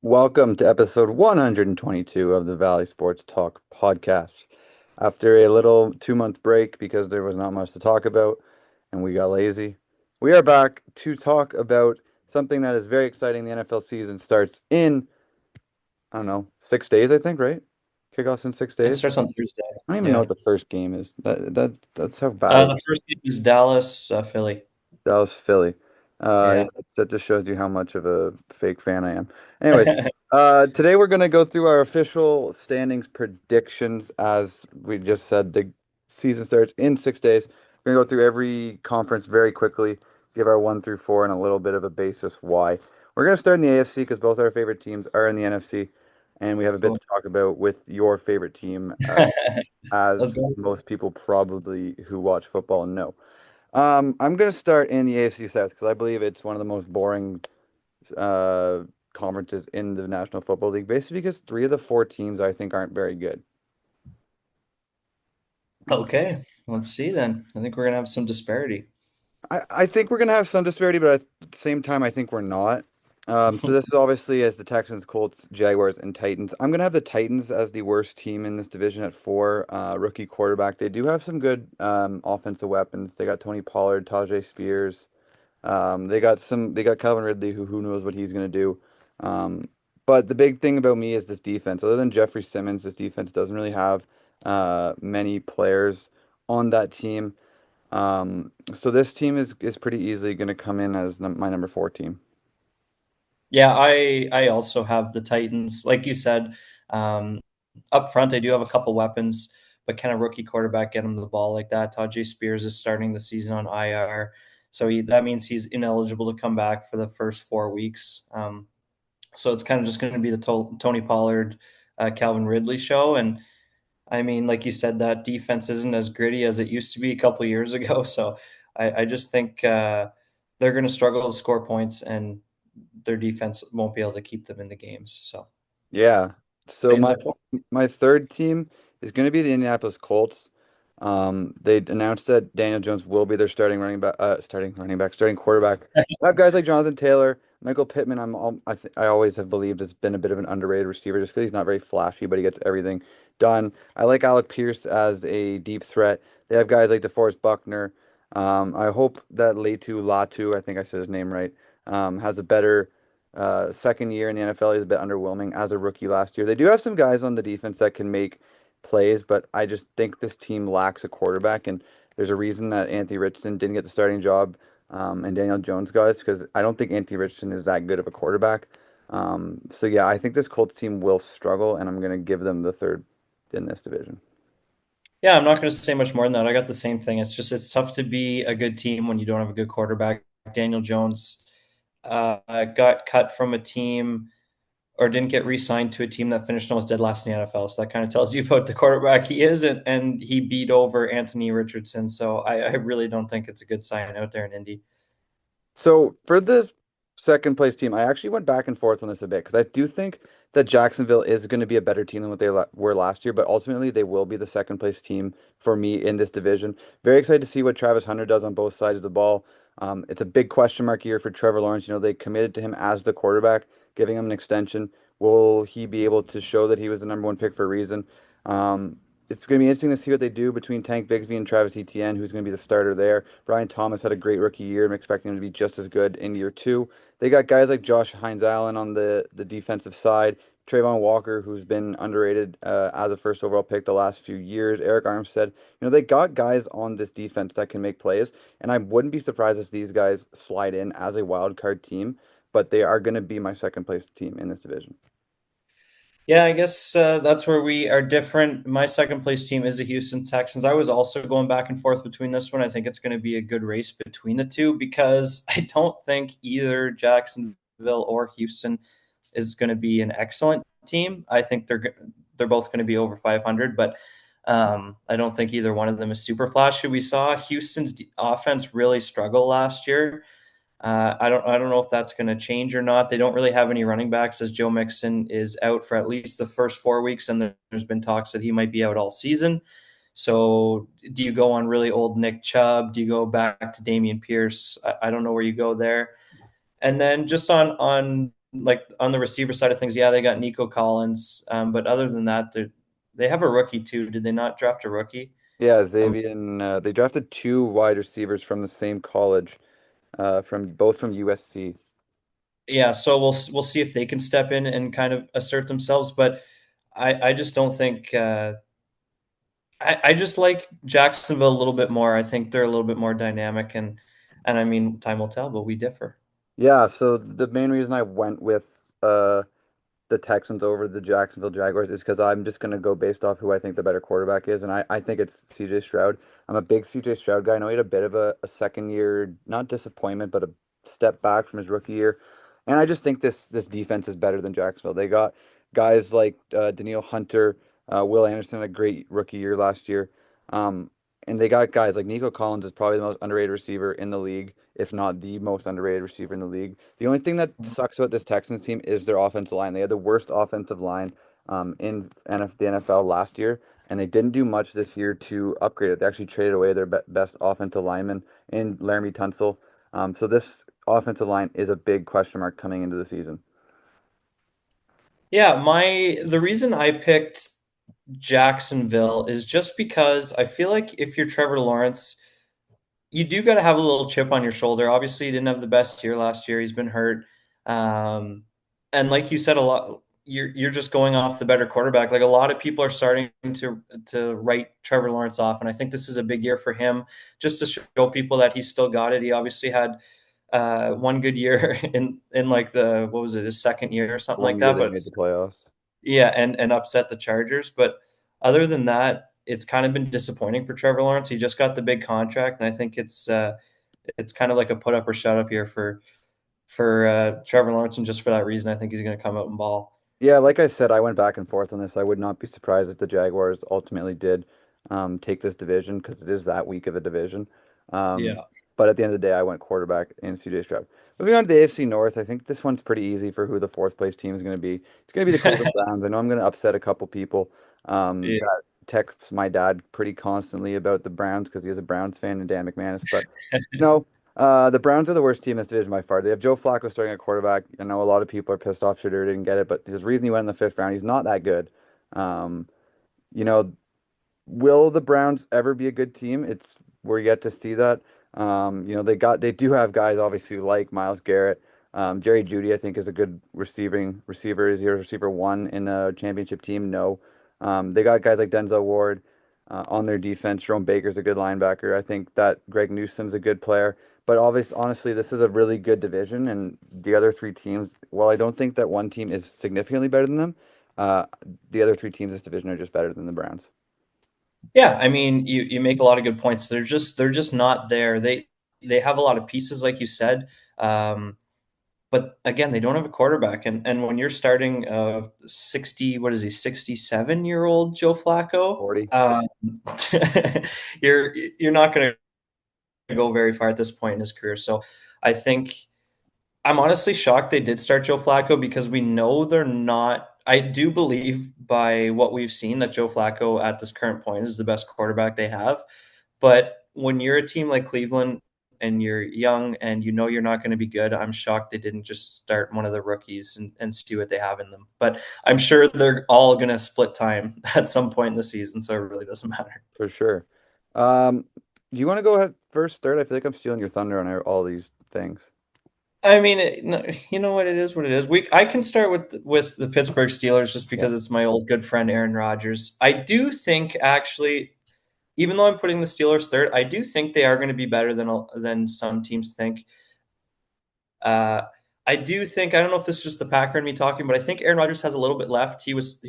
Welcome to episode 122 of the Valley Sports Talk podcast. After a little 2 month break because there was not much to talk about and we got lazy, we are back to talk about something that is very exciting. The NFL season starts in, I don't know, 6 days, I think, right? Kickoff's in six It days. starts on Thursday. I don't even know Yeah. what the first game is. That's how bad it is. The first game is Dallas, Philly. Dallas, Philly. Yeah, Yeah. that just shows you how much of a fake fan I am. Anyways, today we're going to go through our official standings predictions. As we just said, the season starts in 6 days. We're going to go through every conference very quickly, give our 1 through 4 and a little bit of a basis why. We're going to start in the AFC because both our favorite teams are in the NFC, and we have a bit Cool. to talk about with your favorite team, Let's as go. most people probably who watch football know. I'm gonna start in the AFC South because I believe it's one of the most boring uh conferences in the National Football League, basically because three of the four teams I think aren't very good. Okay. Let's see then. I think we're gonna have some disparity. I think we're gonna have some disparity, but at the same time, I think we're not. So this is obviously as the Texans, Colts, Jaguars, and Titans. I'm gonna have the Titans as the worst team in this division at four. Rookie quarterback. They do have some good offensive weapons. They got Tony Pollard, Tajay Spears. They got Calvin Ridley, who knows what he's gonna do. Um, but the big thing about me is this defense. Other than Jeffrey Simmons, this defense doesn't really have many players on that team. So this team is pretty easily gonna come in as my number four team. Yeah, I also have the Titans. Like you said, um, up front they do have a couple weapons, but kind of rookie quarterback get him the ball like that. Tajay Spears is starting the season on IR, so that means he's ineligible to come back for the first 4 weeks. So it's kind of just going to be the Tony Pollard, Calvin Ridley show. And I mean, like you said, that defense isn't as gritty as it used to be a couple of years ago. So I just think they're going to struggle to score points, and their defense won't be able to keep them in the games. So Yeah. So Titans my at four. my third team is going to be the Indianapolis Colts. They announced that Daniel Jones will be their starting quarterback. They have guys like Jonathan Taylor, Michael Pittman. I always have believed has been a bit of an underrated receiver just because he's not very flashy, but he gets everything done. I like Alec Pierce as a deep threat. They have guys like DeForest Buckner. I hope that Latu Latu, I think I said his name right, has a better second year in the NFL. He's a bit underwhelming as a rookie last year. They do have some guys on the defense that can make plays, but I just think this team lacks a quarterback, and there's a reason that Anthony Richardson didn't get the starting job, and Daniel Jones got it because I don't think Anthony Richardson is that good of a quarterback. So yeah, I think this Colts team will struggle, and I'm gonna give them the third in this division. Yeah, I'm not going to say much more than that. I got the same thing. It's just it's tough to be a good team when you don't have a good quarterback. Daniel Jones got cut from a team or didn't get re-signed to a team that finished almost dead last in the NFL. So that kind of tells you about the quarterback he is, and he beat over Anthony Richardson. So I really don't think it's a good sign out there in Indy. So for the second place team, I actually went back and forth on this a bit because I do think that Jacksonville is going to be a better team than what they were last year, but ultimately they will be the second place team for me in this division. Very excited to see what Travis Hunter does on both sides of the ball. It's a big question mark year for Trevor Lawrence. You know, they committed to him as the quarterback, giving him an extension. Will he be able to show that he was the number one pick for a reason? It's going to be interesting to see what they do between Tank Bigsby and Travis Etienne, who's going to be the starter there. Brian Thomas had a great rookie year. I'm expecting him to be just as good in year two. They got guys like Josh Hines Allen on the defensive side. Trayvon Walker, who's been underrated as a first overall pick the last few years. Eric Armstead. They got guys on this defense that can make plays, and I wouldn't be surprised if these guys slide in as a wild card team, but they are going to be my second place team in this division. Yeah, I guess that's where we are different. My second place team is the Houston Texans. I was also going back and forth between this one. I think it's going to be a good race between the two because I don't think either Jacksonville or Houston is going to be an excellent team. I think they're both going to be over 500, but I don't think either one of them is super flashy. We saw Houston's offense really struggle last year. I don't know if that's going to change or not. They don't really have any running backs as Joe Mixon is out for at least the first 4 weeks, and there's been talks that he might be out all season. So, do you go on really old Nick Chubb? Do you go back to Damian Pierce? I don't know where you go there. And then just on like on the receiver side of things, yeah, they got Nico Collins, but other than that, they have a rookie too. Did they not draft a rookie? Yeah, Um, Xavier, and they drafted two wide receivers from the same college, from both from USC. yeah, so we'll see if they can step in and kind of assert themselves. But I just don't think I just like Jacksonville a little bit more. I think they're a little bit more dynamic, and I mean, time will tell, but we differ. Yeah, so the main reason I went with the Texans over the Jacksonville Jaguars is because I'm just going to go based off who I think the better quarterback is, and I think it's CJ Stroud. I'm a big CJ Stroud guy. I know he had a bit of a second year, not disappointment, but a step back from his rookie year. And I just think this defense is better than Jacksonville. They got guys like Daniil Hunter, Will Anderson, a great rookie year last year. Um, and they got guys like Nico Collins is probably the most underrated receiver in the league, if not the most underrated receiver in the league. The only thing that sucks about this Texans team is their offensive line. They had the worst offensive line in the NFL last year, and they didn't do much this year to upgrade it. They actually traded away their best offensive lineman in Laramie Tunsil. So this offensive line is a big question mark coming into the season. Yeah, my the reason I picked Jacksonville is just because I feel like if you're Trevor Lawrence, you do got to have a little chip on your shoulder. Obviously, he didn't have the best year last year. He's been hurt, and like you said, a lot. You're just going off the better quarterback. Like a lot of people are starting to write Trevor Lawrence off, and I think this is a big year for him, just to show people that he's still got it. He obviously had one good year in like the what was it, his second year or something like One year that, they but made the playoffs. yeah, and upset the Chargers. But other than that, it's kind of been disappointing for Trevor Lawrence. He just got the big contract, and I think it's kind of like a put up or shut up here for Trevor Lawrence, and just for that reason, I think he's going to come out and ball. Yeah, like I said, I went back and forth on this. I would not be surprised if the Jaguars ultimately did take this division because it is that weak of a division. Um, Yeah. but at the end of the day, I went quarterback in CJ Stroud. Moving on to the AFC North, I think this one's pretty easy for who the fourth place team is going to be. It's going to be the Cleveland Browns. I know I'm going to upset a couple people Yeah. that text my dad pretty constantly about the Browns because he is a Browns fan and Dan McManus. But no, the Browns are the worst team in this division by far. They have Joe Flacco starting at quarterback. I know a lot of people are pissed off Shadur didn't get it, but his reason he went in the fifth round, he's not that good. Um, you know, will the Browns ever be a good team? We're yet to see that. They do have guys obviously like Miles Garrett. Jerry Jeudy, I think, is a good receiving receiver. Is he a receiver one in a championship team? No. They got guys like Denzel Ward on their defense. Jerome Baker's a good linebacker. I think that Greg Newsome's a good player. But honestly, this is a really good division, and the other three teams, while I don't think that one team is significantly better than them, uh, the other three teams in this division are just better than the Browns. Yeah, I mean, you make a lot of good points. They're just not there. They have a lot of pieces, like you said. But again, they don't have a quarterback. And when you're starting 60, what is he, 67-year-old Joe Flacco, 40. you're not going to go very far at this point in his career. So I think I'm honestly shocked they did start Joe Flacco because we know they're not. I do believe by what we've seen that Joe Flacco at this current point is the best quarterback they have. But when you're a team like Cleveland and you're young and you know you're not going to be good, I'm shocked they didn't just start one of the rookies and see what they have in them. But I'm sure they're all going to split time at some point in the season, so it really doesn't matter. For sure. Do you want to go ahead first, third? I feel like I'm stealing your thunder on all these things. I mean, no, you know what it is. What it is. I can start with the Pittsburgh Steelers just Yeah. because it's my old good friend Aaron Rodgers. I do think actually, even though I'm putting the Steelers third, I do think they are going to be better than some teams think. Uh, I do think I don't know if this is just the Packer and me talking, but I think Aaron Rodgers has a little bit left. He was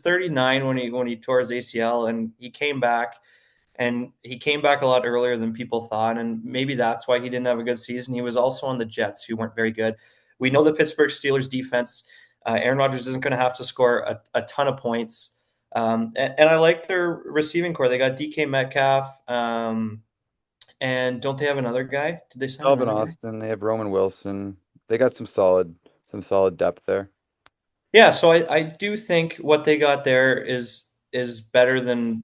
39 when he tore his ACL, and he came back a lot earlier than people thought, and maybe that's why he didn't have a good season. He was also on the Jets, who weren't very good. We know the Pittsburgh Steelers defense. Aaron Rodgers isn't going to have to score a ton of points, and I like their receiving core. They got DK Metcalf, and don't they have another guy? Did they sign Alvin another guy? Austin, they have Roman Wilson. They got some solid depth there. Yeah, so I do think what they got there is better than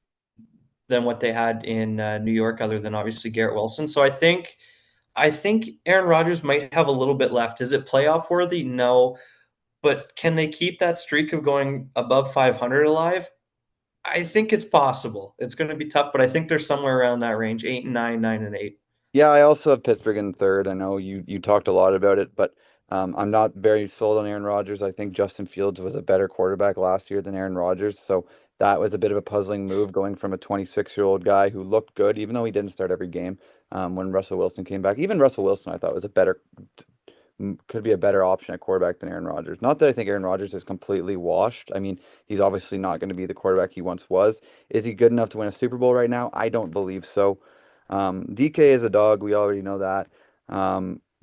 what they had in New York, other than obviously Garrett Wilson. So I think I think Aaron Rodgers might have a little bit left. Is it playoff worthy? No. But can they keep that streak of going above 500 alive? I think it's possible. It's going to be tough, but I think they're somewhere around that range, 8 and 9, 9 and 8. Yeah, I also have Pittsburgh in third. I know you talked a lot about it, but I'm not very sold on Aaron Rodgers. I think Justin Fields was a better quarterback last year than Aaron Rodgers, so that was a bit of a puzzling move going from a 26-year-old guy who looked good, even though he didn't start every game, when Russell Wilson came back. Even Russell Wilson, I thought, was a better could be a better option at quarterback than Aaron Rodgers. Not that I think Aaron Rodgers is completely washed. I mean, he's obviously not going to be the quarterback he once was. Is he good enough to win a Super Bowl right now? I don't believe so. DK is a dog. We already know that.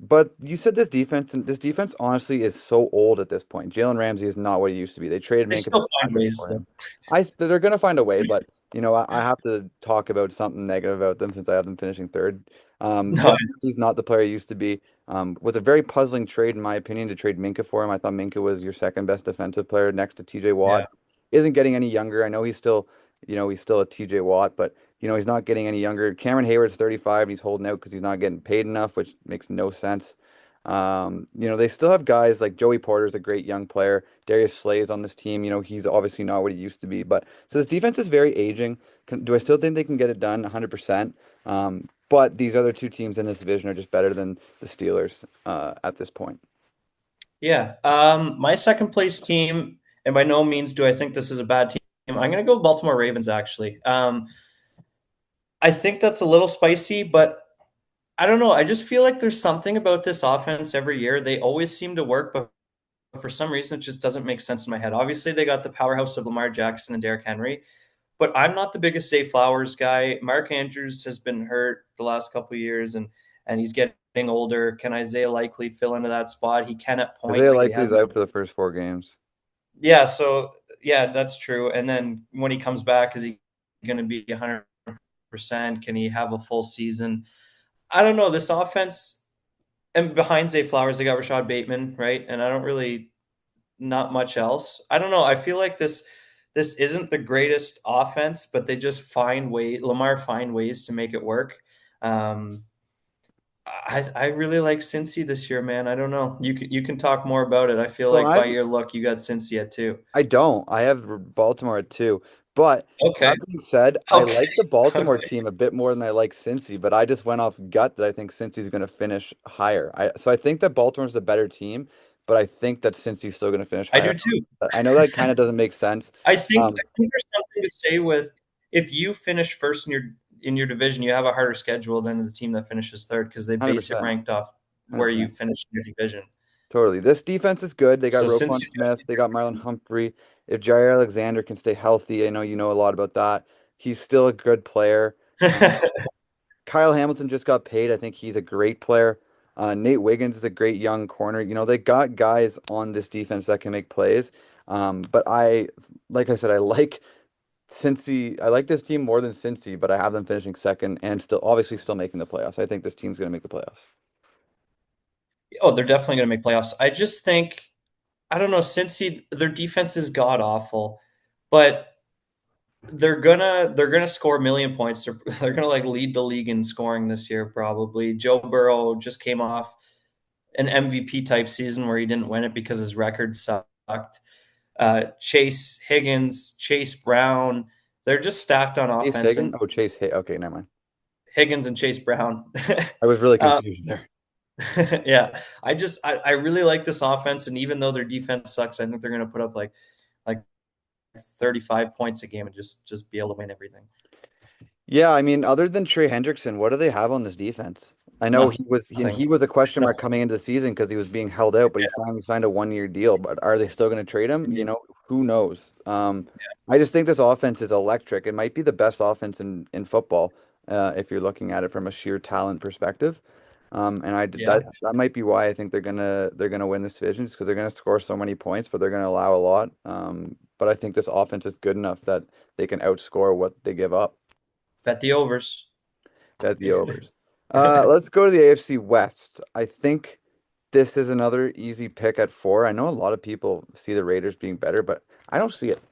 But you said this defense, and this defense honestly is so old at this point. Jalen Ramsey is not what he used to be. They traded They Minka still find Fitzpatrick ways, for though. him. They're going to find a way, but I have to talk about something negative about them since I have them finishing third. No, Jalen Ramsey's not the player he used to be. Was a very puzzling trade, in my opinion, to trade Minka for him. I thought Minka was your second best defensive player next to TJ yeah, Watt. Isn't getting any younger. I know he's still a TJ Watt, but he's not getting any younger. Cameron Hayward's 35 and he's holding out because he's not getting paid enough, which makes no sense. They still have guys like Joey Porter's a great young player. Darius Slay's on this team. He's obviously not what he used to be, but so this defense is very aging. Do I still think they can get it done 100%? But these other two teams in this division are just better than the Steelers at this point. yeah. My second place team, and by no means do I think this is a bad team. I'm going to go Baltimore Ravens, actually. I think that's a little spicy, but I don't know. I just feel like there's something about this offense every year. They always seem to work, but for some reason, it just doesn't make sense in my head. Obviously, they got the powerhouse of Lamar Jackson and Derrick Henry, but I'm not the biggest Zay Flowers guy. Mark Andrews has been hurt the last couple of years, and he's getting older. Can Isaiah Likely fill into that spot? He can at Isaiah points, but he Likely's hasn't. out for the first 4 games. Yeah, so yeah, that's true. And then when he comes back, is he going to be 100%? Can he have a full season? I don't know. This offense, and behind Zay Flowers, they got Rashad Bateman, right? And I don't really not much else. I don't know. I feel like this isn't the greatest offense, but they just find ways to make it work. Um, I really like Cincy this year, man. I don't know. You can talk more about it. I feel So like by I'm your look, you got Cincy at two. I don't. I have Baltimore at 2. But Okay. that being said, I Okay. like the Baltimore Okay. team a bit more than I like Cincy, but I just went off gut that I think Cincy's going to finish higher. So I think that Baltimore's the better team, but I think that Cincy's still going to finish I higher. do too. I know that kind of doesn't make sense. I think there's something to say with if you finish first in your division, you have a harder schedule than the team that finishes third because they base it 100%. ranked off where you 100%. finish in your division. Totally. This defense is good. They got So since Roquan Smith. They got Marlon Humphrey. If Jair Alexander can stay healthy, I know you know a lot about that. He's still a good player. Kyle Hamilton just got paid. I think he's a great player. Nate Wiggins is a great young corner. They got guys on this defense that can make plays. But like I said, I like Cincy. I like this team more than Cincy, but I have them finishing second and obviously still making the playoffs. I think this team's going to make the playoffs. oh, they're definitely going to make playoffs. I just think I don't know. Cincy, their defense is god awful, but they're gonna score a million points. They're gonna like lead the league in scoring this year probably. Joe Burrow just came off an MVP type season where he didn't win it because his record sucked. Chase Higgins, Chase Brown, they're just stacked on Chase offense, Higgins? and Oh, Chase Higgins. Okay, never mind. Higgins and Chase Brown. I was really uh, confused there. yeah, I really like this offense, and even though their defense sucks, I think they're going to put up like 35 points a game and just be able to win everything. Yeah, I mean, other than Trey Hendrickson, what do they have on this defense? I know Nothing. he was a question mark coming into the season because he was being held out, but he finally signed a 1-year deal. But are they still going to trade him? Who knows? I just think this offense is electric. It might be the best offense in football, if you're looking at it from a sheer talent perspective. And Yeah, that might be why I think they're gonna win this division, just because they're gonna score so many points, but they're gonna allow a lot. But I think this offense is good enough that they can outscore what they give up. bet the overs. Bet the overs. Let's go to the AFC West. I think this is another easy pick at 4. I know a lot of people see the Raiders being better, but I don't see it.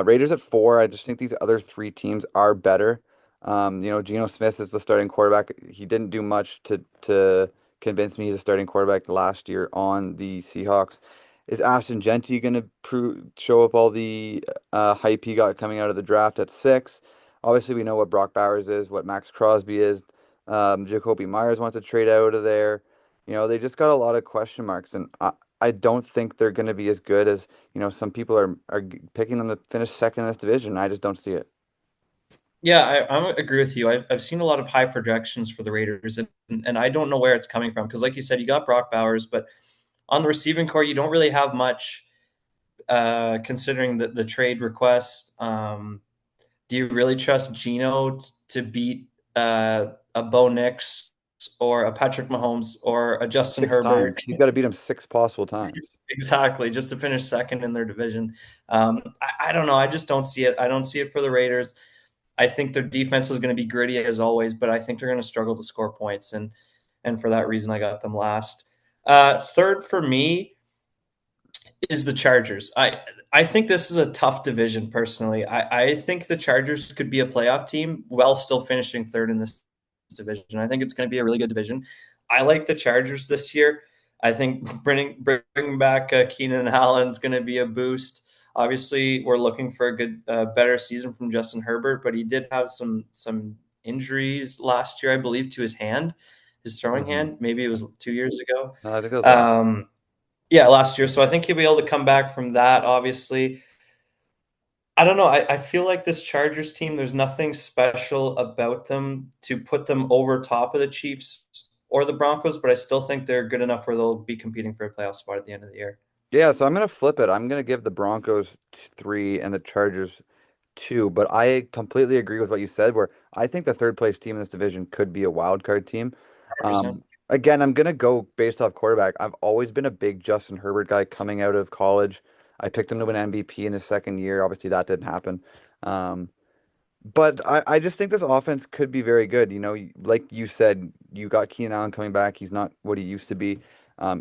Raiders at 4. I just think these other three teams are better. Geno Smith is the starting quarterback. He didn't do much to convince me he's a starting quarterback last year on the Seahawks. Is Ashton Genty going to show up all the hype he got coming out of the draft at 6? Obviously, we know what Brock Bowers is, what Max Crosby is. Jacoby Myers wants to trade out of there. They just got a lot of question marks, and I don't think they're going to be as good as, some people are picking them to finish second in this division. I just don't see it. Yeah, I agree with you. I've seen a lot of high projections for the Raiders, and I don't know where it's coming from because, like you said, you got Brock Bowers, but on the receiving core, you don't really have much considering the trade request. Do you really trust Geno to beat a Bo Nix or a Patrick Mahomes or a Justin Six Herbert? times. He's got to beat him six possible times. Exactly, just to finish second in their division. I don't know. I just don't see it. I don't see it for the Raiders. I think their defense is going to be gritty as always, but I think they're going to struggle to score points, and for that reason, I got them last. Third for me is the Chargers. I think this is a tough division personally. I think the Chargers could be a playoff team while still finishing third in this division. I think it's going to be a really good division. I like the Chargers this year. I think bringing back Keenan Allen is going to be a boost. Obviously, we're looking for a good, better season from Justin Herbert, but he did have some injuries last year, I believe, to his hand, his throwing Hmm. hand. Maybe it was 2 years ago. No, I think that was last. Um, yeah, last year. So I think he'll be able to come back from that, obviously. I don't know. I feel like this Chargers team, there's nothing special about them to put them over top of the Chiefs or the Broncos, but I still think they're good enough where they'll be competing for a playoff spot at the end of the year. Yeah, so I'm gonna flip it. I'm gonna give the Broncos 3 and the Chargers 2, but I completely agree with what you said, where I think the third place team in this division could be a wild card team. 100%. Again, I'm gonna go based off quarterback. I've always been a big Justin Herbert guy coming out of college. I picked him to win MVP in his second year. Obviously, that didn't happen. Um, But I just think this offense could be very good. Like you said, you got Keenan Allen coming back. He's not what he used to be.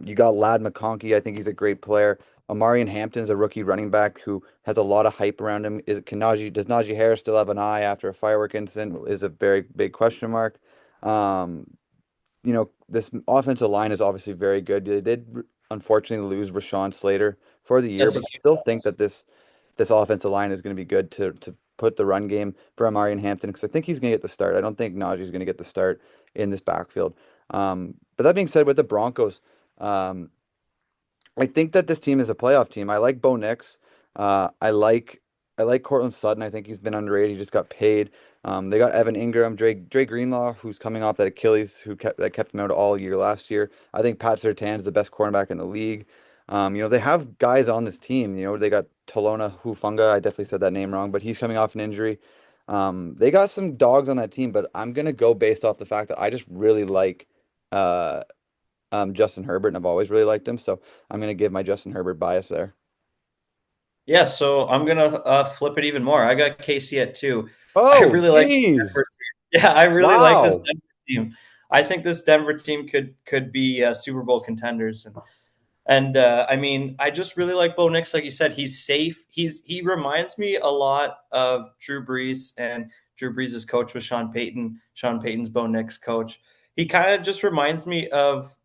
You got Lad McConkey. I think he's a great player. Amarian Hampton's a rookie running back who has a lot of hype around him. Does Najee Harris still have an eye after a firework incident? Is a very big question mark. Um, this offensive line is obviously very good. They did unfortunately lose Rashawn Slater for the year, That's a but I huge still think loss. that this offensive line is going to be good to put the run game for Amari and Hampton because I think he's going to get the start. I don't think Najee's going to get the start in this backfield. But that being said, with the Broncos, um, I think that this team is a playoff team. I like Bo Nix. I like Cortland Sutton. I think he's been underrated. He just got paid. They got Evan Ingram, Dre Greenlaw, who's coming off that Achilles, that kept him out all year last year. I think Pat Surtain's the best cornerback in the league. They have guys on this team. They got Talona Hufunga. I definitely said that name wrong, but he's coming off an injury. They got some dogs on that team, but I'm gonna go based off the fact that I just really like uh, Justin Herbert, and I've always really liked him. So I'm gonna give my Justin Herbert bias there. Yeah, so I'm gonna flip it even more. I got KC at 2. I Oh, really like this geez. Denver team. Yeah, I really like this Wow. Denver team. I think this Denver team could be Super Bowl contenders, and I mean, I just really like Bo Nix. Like you said, he's safe. He reminds me a lot of Drew Brees, and Drew Brees' coach was Sean Payton. Sean Payton's Bo Nix coach. He kind of just reminds me of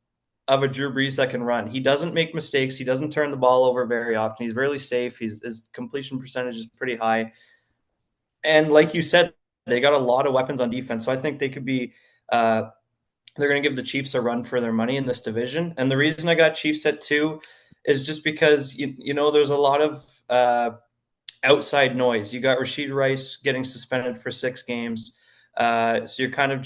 a Drew Brees that can run. He doesn't make mistakes. He doesn't turn the ball over very often. He's really safe. His completion percentage is pretty high. And like you said, they got a lot of weapons on defense. So I think they could be. They're going to give the Chiefs a run for their money in this division. And the reason I got Chiefs at 2 is just because there's a lot of outside noise. You got Rashid Rice getting suspended for 6 games, so we're kind of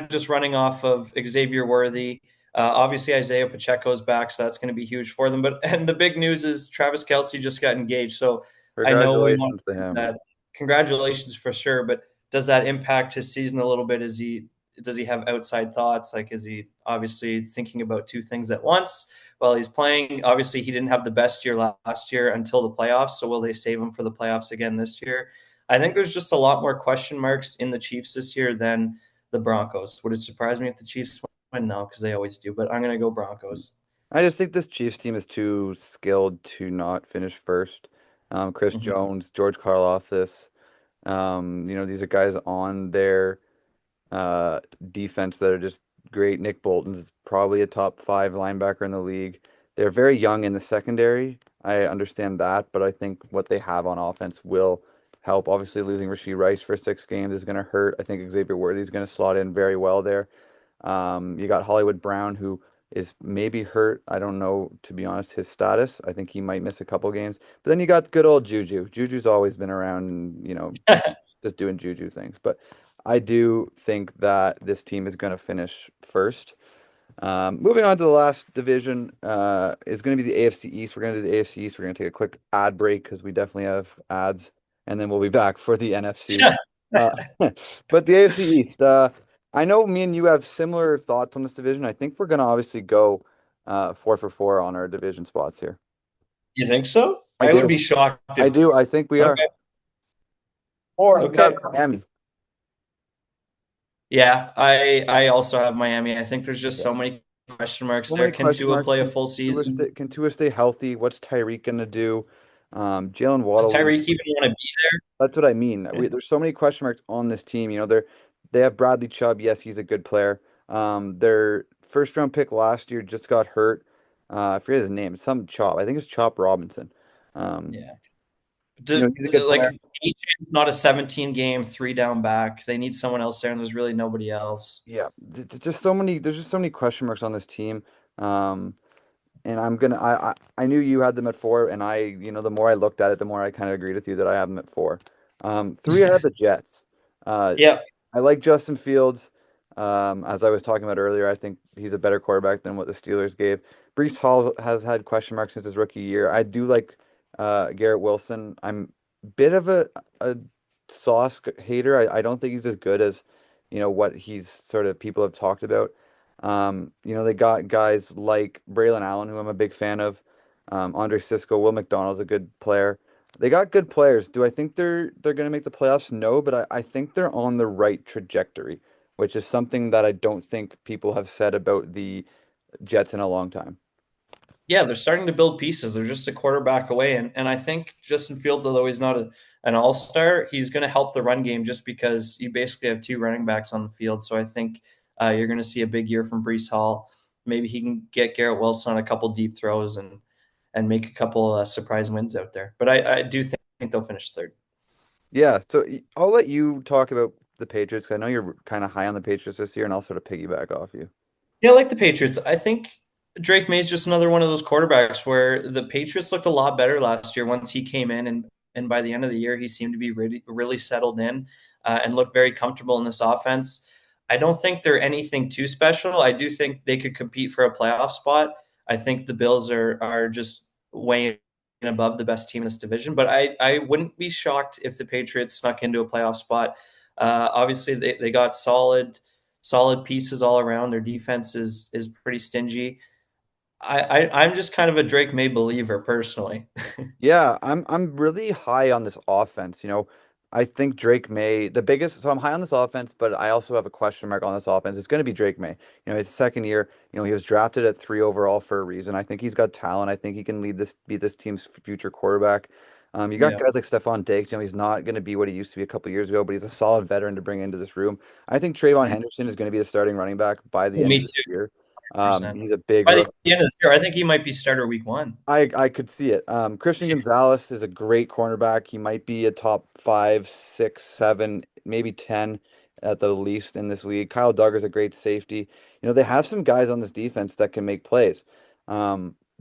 just running off of Xavier Worthy. Obviously, Isaiah Pacheco's back, so that's going to be huge for them. And the big news is Travis Kelsey just got engaged. So I know we want Congratulations to him. that. Congratulations for sure. But does that impact his season a little bit? Does he have outside thoughts? Like, is he obviously thinking about two things at once while he's playing? Obviously, he didn't have the best year last year until the playoffs. So will they save him for the playoffs again this year? I think there's just a lot more question marks in the Chiefs this year than the Broncos. Would it surprise me if the Chiefs win? No, because they always do. But I'm going to go Broncos. I just think this Chiefs team is too skilled to not finish first. Chris Mm-hmm. Jones, George Karlaftis. These are guys on their uh, defense that are just great. Nick Bolton's probably a top five linebacker in the league. They're very young in the secondary. I understand that, but I think what they have on offense will help. Obviously, losing Rashee Rice for 6 games is going to hurt. I think Xavier Worthy is going to slot in very well there. You got Hollywood Brown, who is maybe hurt. I don't know, to be honest, his status. I think he might miss a couple games. But then you got good old Juju. Juju's always been around and, just doing Juju things. But I do think that this team is going to finish first. Moving on to the last division is going to be the AFC East. We're going to do the AFC East. We're going to take a quick ad break because we definitely have ads, and then we'll be back for the NFC. Uh, but the AFC East, I know me and you have similar thoughts on this division. I think we're going to obviously go 4 for 4 on our division spots here. You think so? I I would do. be shocked I if. do. I think we are. Okay. Or we got Okay. Miami. Yeah, I also have Miami. I think there's just Yeah. so many question marks So there. many Can question Tua marks. play a full season? Can Tua stay healthy? What's Tyreek gonna do? Jalen Does Waddle. Tyreek even want to be That's what I mean. there? There's so many question marks on this team. They have Bradley Chubb. Yes, he's a good player. Their first round pick last year just got hurt. I forget his name. Some Chop. I think it's Chop Robinson. Um, Yeah. Do, he's a good like player. It's not a 17 game, 3 down back. They need someone else there, and there's really nobody else. Yeah, just so many. There's just so many question marks on this team. Um, And I'm gonna I knew you had them at 4, and the more I looked at it, the more I kind of agreed with you that I have them at 4. 3, I have the Jets. Uh, Yeah, I like Justin Fields. As I was talking about earlier, I think he's a better quarterback than what the Steelers gave. Brees Hall has had question marks since his rookie year. I do like Garrett Wilson. I'm a bit of a Sauce hater. I don't think he's as good as what he's sort of people have talked about. They got guys like Braylon Allen, who I'm a big fan of. Andre Cisco, Will McDonald's a good player. They got good players. Do I think they're going to make the playoffs? No, but I think they're on the right trajectory, which is something that I don't think people have said about the Jets in a long time. yeah, they're starting to build pieces. They're just a quarterback away, and I think Justin Fields, although he's not an all star, he's going to help the run game just because you basically have 2 running backs on the field. So I think you're going to see a big year from Brees Hall. Maybe he can get Garrett Wilson on a couple deep throws and make a couple surprise wins out there. But I do think they'll finish third. Yeah, so I'll let you talk about the Patriots 'cause I know you're kind of high on the Patriots this year, and I'll sort of piggyback off you. Yeah, I like the Patriots. I think Drake May's just another one of those quarterbacks where the Patriots looked a lot better last year once he came in, and by the end of the year, he seemed to be really settled in and looked very comfortable in this offense. I don't think they're anything too special. I do think they could compete for a playoff spot. I think the Bills are just way above the best team in this division, but I wouldn't be shocked if the Patriots snuck into a playoff spot. Obviously, they got solid pieces all around. Their defense is pretty stingy. I'm just kind of a Drake May believer personally. Yeah, I'm really high on this offense. I think Drake May, the biggest, so I'm high on this offense, but I also have a question mark on this offense. It's going to be Drake May. His second year, he was drafted at 3 overall for a reason. I think he's got talent. I think he can be this team's future quarterback. You got Yeah, guys like Stephon Diggs. He's not going to be what he used to be a couple years ago, but he's a solid veteran to bring into this room. I think Trayvon Henderson is going to be the starting running back by the end me of this too. year. 100%. He's a big By the rookie. end of this year, I think he might be starter week 1. I could see it. Christian Gonzalez is a great cornerback. He might be a top 5, 6, 7, maybe 10 at the least in this league. Kyle Duggar's a great safety. They have some guys on this defense that can make plays.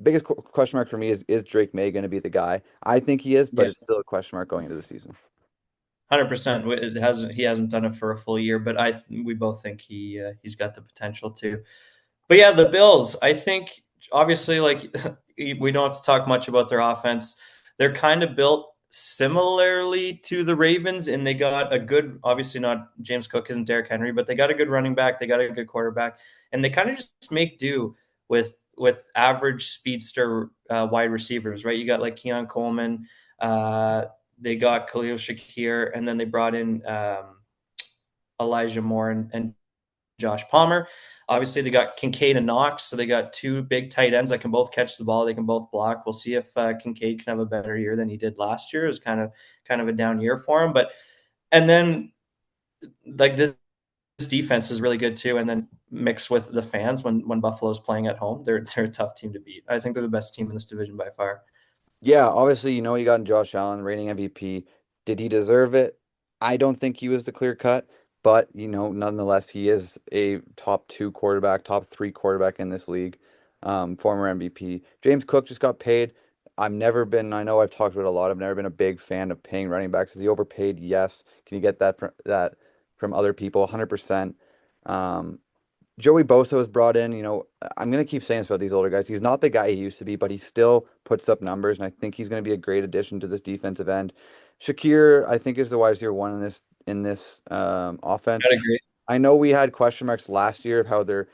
Biggest question mark for me is Drake May going to be the guy? I think he is, but Yeah, it's still a question mark going into the season. 100%. He hasn't done it for a full year, but we both think he's got the potential to. But yeah, the Bills, I think obviously like we don't have to talk much about their offense. They're kind of built similarly to the Ravens, and they got a good, obviously not James Cook isn't Derrick Henry, but they got a good running back, they got a good quarterback, and they kind of just make do with average speedster wide receivers, right? You got like Keon Coleman, they got Khalil Shakir, and then they brought in Elijah Moore and Josh Palmer. Obviously, they got Kincaid and Knox, so they got 2 big tight ends that can both catch the ball. They can both block. We'll see if Kincaid can have a better year than he did last year. It was kind of a down year for him, but And then like this defense is really good too. And then mixed with the fans when Buffalo's playing at home, they're a tough team to beat. I think they're the best team in this division by far. Yeah, obviously, you know, you got Josh Allen, reigning MVP. Did he deserve it? I don't think he was the clear cut, but you know, nonetheless, he is a top two quarterback, top three quarterback in this league. Former MVP. James Cook just got paid. I know I've talked about it a lot. I've never been a big fan of paying running backs. Is he overpaid? Yes. Can you get that from other people? 100%. Um, Joey Bosa was brought in. You know, I'm going to keep saying this about these older guys. He's not the guy he used to be, but he still puts up numbers, and I think he's going to be a great addition to this defensive end. Shakir, I think, is the wide receiver one in this offense. I'd agree. I know we had question marks last year of how they're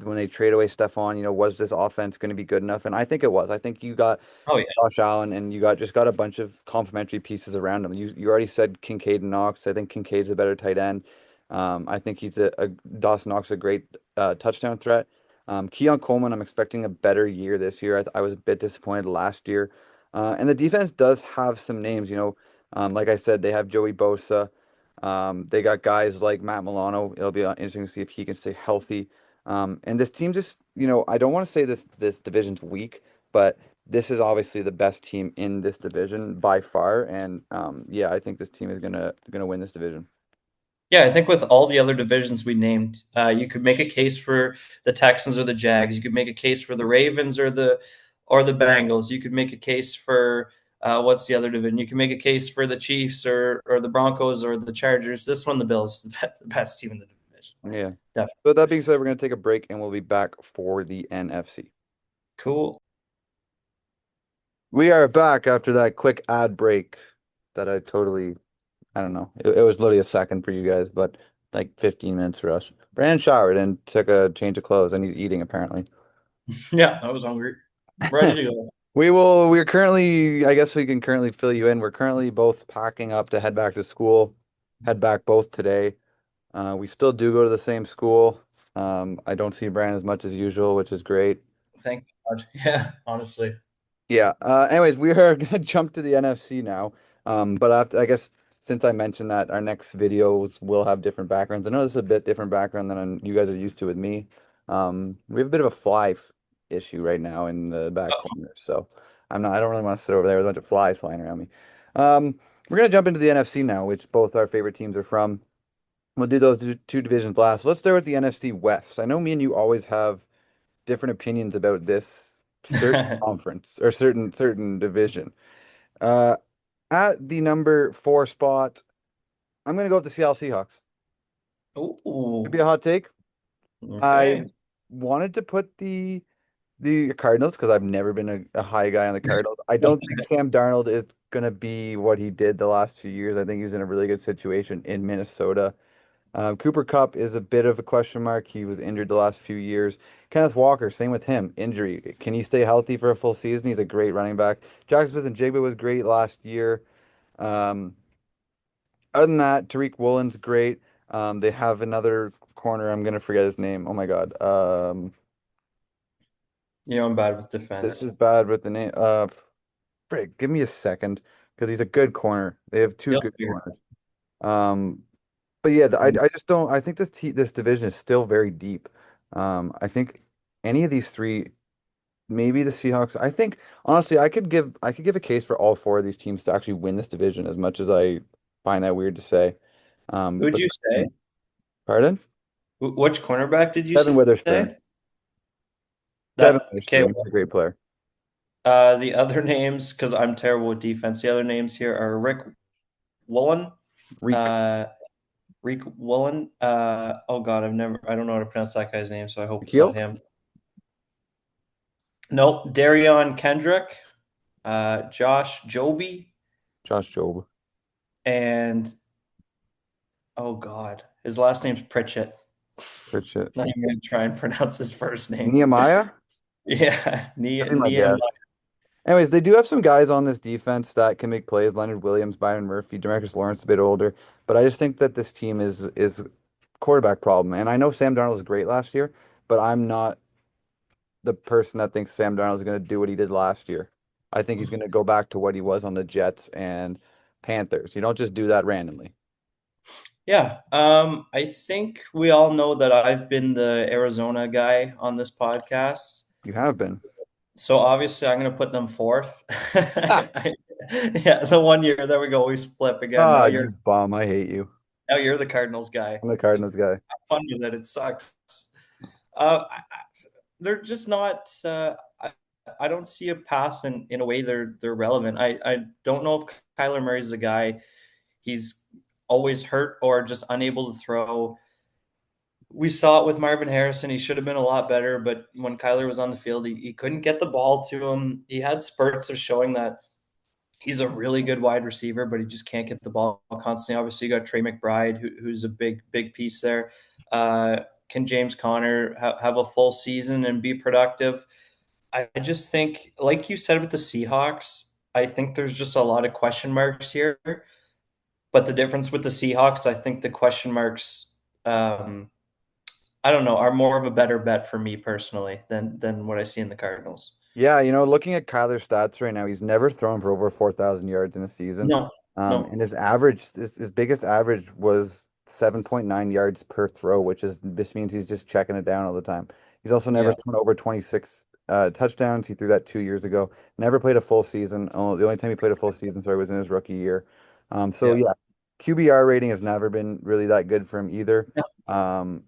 when they trade away Stephon, you know, was this offense going to be good enough? And I think it was. I think you got Oh yeah. Josh Allen and you got a bunch of complementary pieces around him. You already said Kincaid and Knox. I think Kincaid's a better tight end. I think he's a Dawson Knox a great touchdown threat. Keon Coleman, I'm expecting a better year this year. I was a bit disappointed last year. And the defense does have some names, you know. Like I said, they have Joey Bosa. They got guys like Matt Milano. It'll be interesting to see if he can stay healthy. And this team just, you know, I don't want to say this division's weak, but this is obviously the best team in this division by far. And yeah, I think this team is gonna win this division. Yeah, I think with all the other divisions we named, you could make a case for the Texans or the Jags. You could make a case for the Ravens or the Bengals. You could make a case for what's the other division? You can make a case for the Chiefs or the Broncos or the Chargers. This one, the Bills, the best team in the division. Yeah. Definitely. So with that being said, we're gonna take a break and we'll be back for the NFC. Cool. We are back after that quick ad break that I don't know. It was literally a second for you guys, but like 15 minutes for us. Brandon showered and took a change of clothes and he's eating apparently. Yeah, I was hungry. Ready to go. We're currently, I guess we can currently fill you in. We're currently both packing up to head back to school, head back both today. We still do go to the same school. I don't see Brandon as much as usual, which is great. Thank God. Yeah, honestly. Yeah. Anyways, we are gonna jump to the NFC now. But I guess since I mentioned that our next videos will have different backgrounds. I know this is a bit different background than you guys are used to with me. We have a bit of a issue right now in the back corner, so I don't really want to sit over there with a bunch of flies flying around me. We're gonna jump into the NFC now, which both our favorite teams are from. We'll do those two divisions last. Let's start with the NFC West. I know me and you always have different opinions about this certain conference or certain division. Uh, at the number four spot, I'm gonna go with the Seattle Seahawks. Could be Ooh. a hot take. I Okay. wanted to put the Cardinals because I've never been a high guy on the Cardinals. I don't think Sam Darnold is gonna be what he did the last few years. I think he was in a really good situation in Minnesota. Cooper Kupp is a bit of a question mark. He was injured the last few years. Kenneth Walker, same with him. Injury. Can he stay healthy for a full season? He's a great running back. Jackson Smith and Jigba was great last year. Um, Other than that, Tariq Woolen's great. They have another corner. I'm gonna forget his name. Oh my God. I'm bad with This defense. is bad with the name. Frick, give me a second because he's a good corner. They have two You'll good figure corners. Um, But yeah, it I just don't. I think this division is still very deep. I think any of these three, maybe the Seahawks. I think honestly, I could give a case for all four of these teams to actually win this division. As much as I find that weird to say, Who'd but you say? pardon, Which cornerback did you Devin Witherspoon. say? Devin That okay. Witherspoon, he's a great player. The other names, because I'm terrible with defense. The other names here are Rick Woolen, Reek, uh, Rick Woolen. Oh God, I don't know how to pronounce that guy's name, so I hope it's not Shaquille, him. Nope, Darion Kendrick, Josh Joby, Josh Jobe, and oh God, his last name's Pritchett. good shit. Not even gonna try and pronounce his first name. Nehemiah, Yeah, that'd be my Nehemiah. guess. Anyways, they do have some guys on this defense that can make plays. Leonard Williams, Byron Murphy, Demarcus Lawrence, a bit older, but I just think that this team is quarterback problem. And I know Sam Darnold was great last year, but I'm not the person that thinks Sam Darnold is going to do what he did last year. I think he's going to go back to what he was on the Jets and Panthers. You don't just do that randomly. Yeah, I think we all know that I've been the Arizona guy on this podcast. You have been. So obviously, I'm going to put them fourth. Ah, Yeah, the one year there we go, we flip again. you bum. I hate you. Now you're the Cardinals guy. I'm the Cardinals guy. Fun with it. It sucks. They're just not. I don't see a path in a way they're relevant. I don't know if Kyler Murray's the guy. He's always hurt or just unable to throw. We saw it with Marvin Harrison. He should have been a lot better, but when Kyler was on the field, he couldn't get the ball to him. He had spurts of showing that he's a really good wide receiver, but he just can't get the ball constantly. Obviously, you got Trey McBride, who's a big piece there. Uh, can James Conner have a full season and be productive? I just think, like you said with the Seahawks, I think there's just a lot of question marks here. But the difference with the Seahawks, I think the question marks, I don't know, are more of a better bet for me personally than what I see in the Cardinals. Yeah, looking at Kyler's stats right now, he's never thrown for over 4,000 yards in a season. No, no, And his average, his biggest average was 7.9 yards per throw, which is this means he's just checking it down all the time. He's also never yeah, thrown over 26 touchdowns. He threw that 2 years ago. Never played a full season. Oh, the only time he played a full season, sorry, was in his rookie year. So yeah. yeah, QBR rating has never been really that good for him either. Um,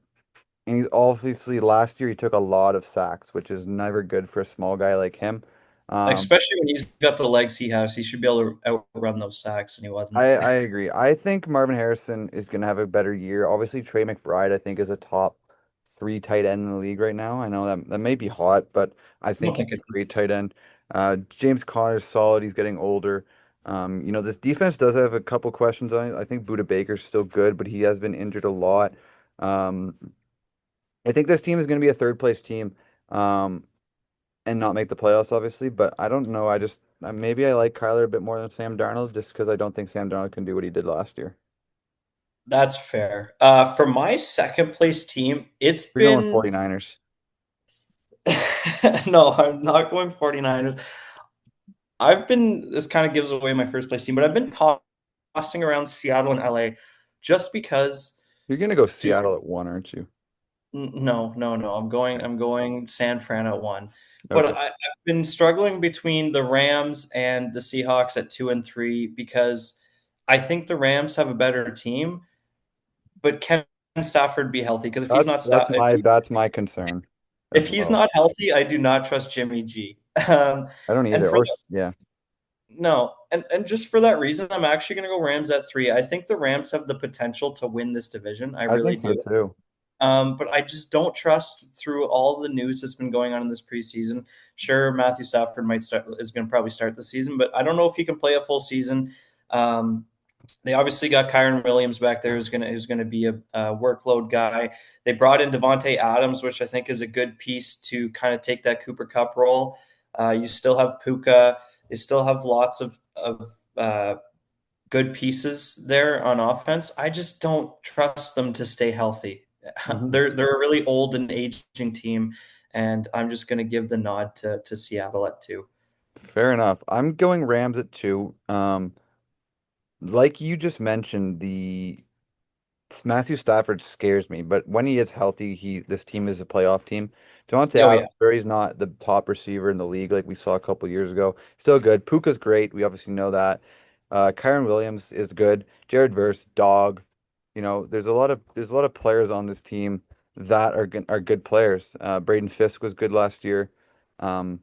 and he's obviously last year he took a lot of sacks, which is never good for a small guy like him. Um, Especially when he's got the legs he has, he should be able to outrun those sacks, and he wasn't. I agree. I think Marvin Harrison is going to have a better year. Obviously, Trey McBride, I think, is a top three tight end in the league right now. I know that may be hot, but I I think don't he's think it a is. great tight end. James Conner's solid. He's getting older. This defense does have a couple questions on it. I think Budda Baker's still good, but he has been injured a lot. Um, I think this team is going to be a third place team. And not make the playoffs, obviously. But I don't know. I just maybe I like Kyler a bit more than Sam Darnold, just because I don't think Sam Darnold can do what he did last year. That's fair. For my second place team, it's We're going been 49ers. no, I'm not going 49ers. I've been this kind of gives away my first place team, but I've been tossing around Seattle and LA just because, You're gonna go dude, Seattle at one, aren't you? no. I'm going San Fran at one. But Okay. I've been struggling between the Rams and the Seahawks at 2 and 3 because I think the Rams have a better team, but can Stafford be healthy? Because That's that's my that's my concern as if he's well. not healthy, I do not trust Jimmy G. I don't And either. for Yeah, no, and just for that reason, I'm actually going to go Rams at 3. I think the Rams have the potential to win this division. I I really think do. so too. But I just don't trust through all the news that's been going on in this preseason. Sure, Matthew Stafford is going to probably start the season, but I don't know if he can play a full season. Um, they obviously got Kyron Williams back there, who's gonna be a workload guy. They brought in Devonte Adams, which I think is a good piece to kind of take that Cooper Cup role. You still have Puka. They still have lots of good pieces there on offense. I just don't trust them to stay healthy. Hmm. They're a really old and aging team, and I'm just going to give the nod to Seattle at 2. Fair enough. I'm going Rams at two. Like you just mentioned, the Matthew Stafford scares me, but when he is healthy, this team is a playoff team. Devontae Oh yeah, Adams, sure, he's not the top receiver in the league like we saw a couple years ago. Still good. Puka's great. We obviously know that. Kyron Williams is good. Jared Verse, dog. There's a lot of players on this team that are good players. Braden Fisk was good last year. Um,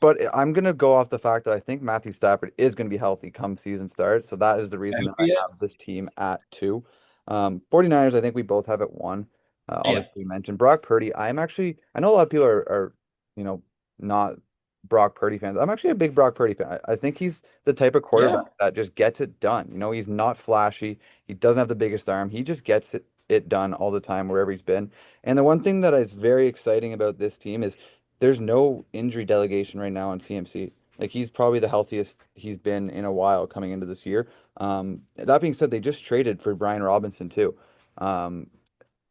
but I'm going to go off the fact that I think Matthew Stafford is going to be healthy come season starts. So that is the I reason hope that I he is. have this team at two. 49ers, I think we both have at one. Yeah, Obviously, you mentioned Brock Purdy. I know a lot of people are you know, not Brock Purdy fans. I'm actually a big Brock Purdy fan. I think he's the type of yeah. quarterback that just gets it done. He's not flashy. He doesn't have the biggest arm. He just gets it done all the time wherever he's been. And the one thing that is very exciting about this team is there's no injury delegation right now on CMC. Like he's probably the healthiest he's been in a while coming into this year. That being said, they just traded for Brian Robinson too. Um,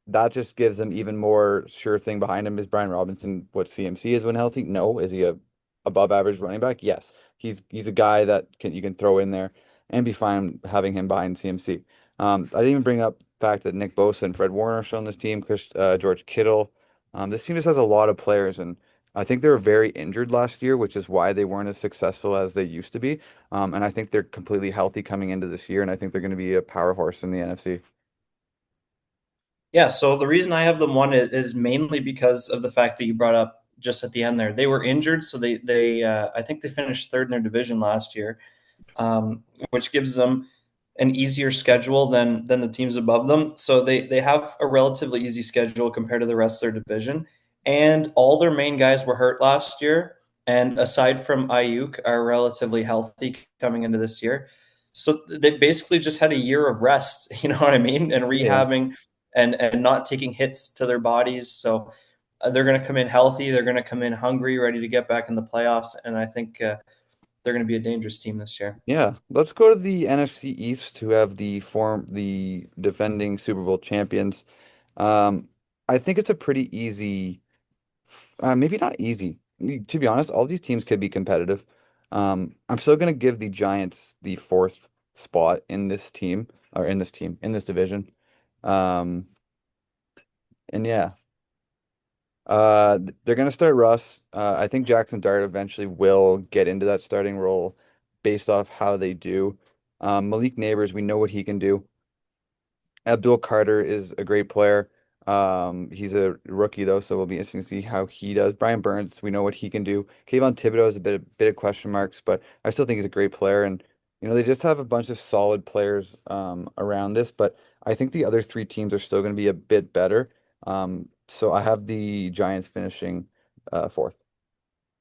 that just gives them even more sure thing behind him. Is Brian Robinson what CMC is when healthy? No. Is he a above average running back? Yes. He's a guy that you can throw in there and be fine having him behind CMC. I didn't even bring up the fact that Nick Bosa and Fred Warner are still on this team, George Kittle. This team just has a lot of players, and I think they were very injured last year, which is why they weren't as successful as they used to be. And I think they're completely healthy coming into this year, and I think they're going to be a power horse in the NFC. Yeah, so the reason I have them one is mainly because of the fact that you brought up just at the end there. They were injured, so they I think they finished third in their division last year, which gives them an easier schedule than the teams above them. So they have a relatively easy schedule compared to the rest of their division, and all their main guys were hurt last year. And aside from Ayuk, are relatively healthy coming into this year. So they basically just had a year of rest, you know what I mean, and Yeah. rehabbing and not taking hits to their bodies. So they're going to come in healthy. They're going to come in hungry, ready to get back in the playoffs. And I think they're going to be a dangerous team this year. Yeah, let's go to the NFC East, who have the defending Super Bowl champions. Um, I think it's a pretty easy, maybe not easy. To be honest, all these teams could be competitive. I'm still gonna give the Giants the fourth spot in this team, or in this division. Um, and yeah, they're gonna start Russ. I think Jackson Dart eventually will get into that starting role based off how they do. Malik Neighbors, we know what he can do. Abdul Carter is a great player. He's a rookie though, so it'll be interesting to see how he does. Brian Burns, we know what he can do. Kayvon Thibodeau is a bit of question marks, but I still think he's a great player. And they just have a bunch of solid players around this. But I think the other three teams are still going to be a bit better. So I have the Giants finishing fourth.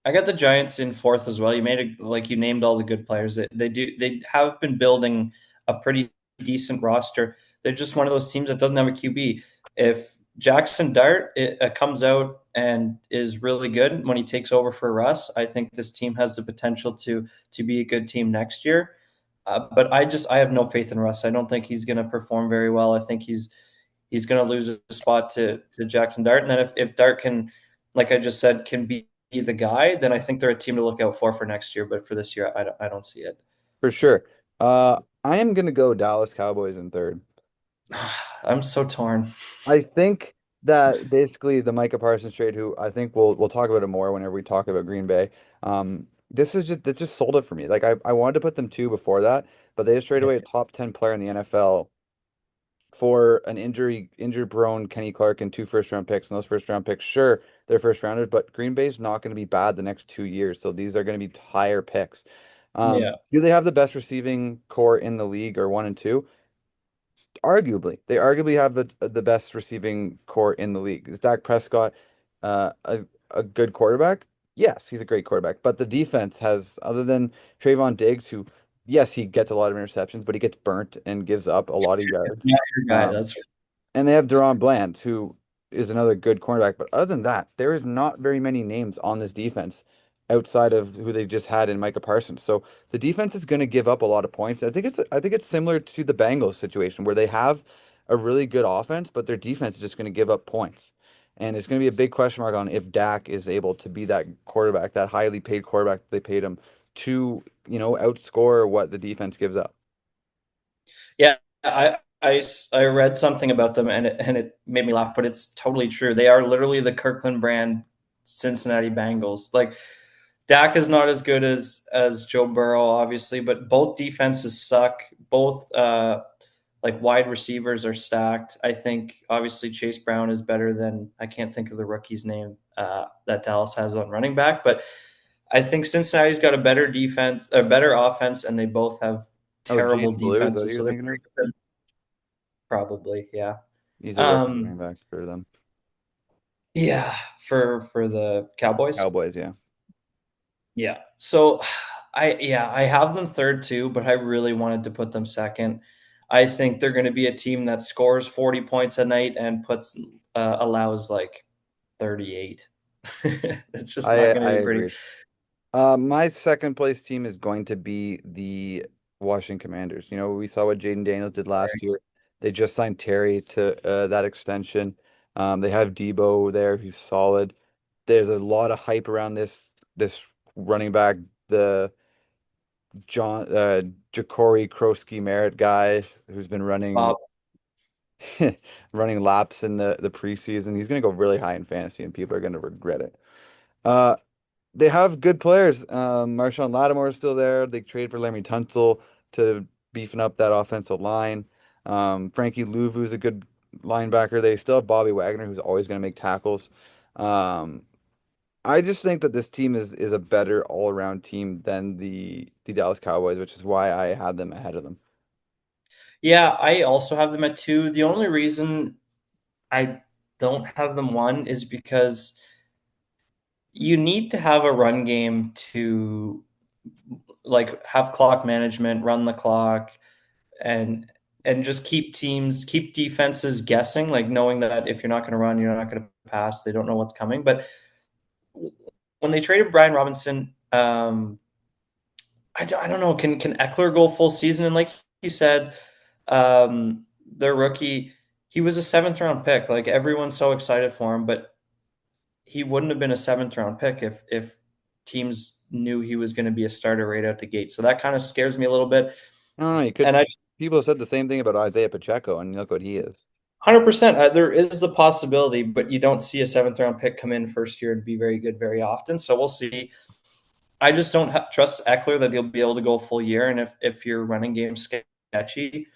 I got the Giants in fourth as well. You made it like you named all the good players. They have been building a pretty decent roster. They're just one of those teams that doesn't have a QB. If Jackson Dart comes out and is really good when he takes over for Russ, I think this team has the potential to be a good team next year. But I have no faith in Russ. I don't think he's going to perform very well. I think he's going to lose a spot to Jackson Dart. And then if Dart can, like I just said, can be the guy, then I think they're a team to look out for next year. But for this year, I don't see it. For sure. I am going to go Dallas Cowboys in third. I'm so torn. I think that basically the Micah Parsons trade, who I think we'll talk about it more whenever we talk about Green Bay. That just sold it for me. Like I wanted to put them two before that, but they just traded Yeah, away a top 10 player in the NFL for an injured prone Kenny Clark and two first round picks. And those first round picks, sure, they're first rounders, but Green Bay's not going to be bad the next 2 years. So these are going to be higher picks. yeah, Do they have the best receiving core in the league or one and two? They arguably have the best receiving core in the league. Is Dak Prescott a good quarterback? Yes, he's a great quarterback. But the defense has, other than Trayvon Diggs, who, yes, he gets a lot of interceptions, but he gets burnt and gives up a lot of yards. not your guy. Um, That's and they have Deron Bland, who is another good cornerback. But other than that, there is not very many names on this defense outside of who they just had in Micah Parsons. So the defense is going to give up a lot of points. I think it's similar to the Bengals situation where they have a really good offense, but their defense is just going to give up points. And it's going to be a big question mark on if Dak is able to be that quarterback, that highly paid quarterback that they paid him to, outscore what the defense gives up. yeah. I read something about them and it made me laugh, but it's totally true. They are literally the Kirkland brand Cincinnati Bengals. Like Dak is not as good as Joe Burrow, obviously, but both defenses suck. Both like wide receivers are stacked. I think obviously Chase Brown is better than I can't think of the rookie's name that Dallas has on running back, but I think Cincinnati's got a better defense, a better offense, and they both have Oh, terrible Jaden Blue, is that who defenses. you're So they're thinking of? probably yeah. He's a rookie running Um, back for them. yeah, for the Cowboys. Cowboys, yeah. Yeah. So I have them third too, but I really wanted to put them second. I think they're going to be a team that scores 40 points a night and puts allows like 38. It's just not I going I to be pretty. agree. My second place team is going to be the Washington Commanders. We saw what Jaden Daniels did last year. They just signed Terry to that extension. They have Debo there, who's solid. There's a lot of hype around this running back. The John Ja'Cory Krosky Merritt guy who's been running Bob. running laps in the preseason. He's going to go really high in fantasy, and people are going to regret it. Uh, they have good players. Marshawn Lattimore is still there. They trade for Laremy Tunsil to beefing up that offensive line. Frankie Louvu's a good linebacker. They still have Bobby Wagner, who's always going to make tackles. Um, I just think that this team is a better all-around team than the Dallas Cowboys, which is why I had them ahead of them. Yeah, I also have them at two. The only reason I don't have them one is because you need to have a run game to like have clock management, run the clock, and just keep defenses guessing, like knowing that if you're not going to run, you're not going to pass. They don't know what's coming. But when they traded Brian Robinson, I don't know. Can Eckler go full season? And like you said, their rookie, he was a seventh round pick. Like everyone's so excited for him, but he wouldn't have been a seventh round pick if teams knew he was going to be a starter right out the gate. So that kind of scares me a little bit. I don't know. You And could I people have said the same thing about Isaiah Pacheco, and look what he is. 100%, there is the possibility, but you don't see a seventh round pick come in first year and be very good very often. So we'll see. I just don't trust Eckler that he'll be able to go a full year. And if your running game's sketchy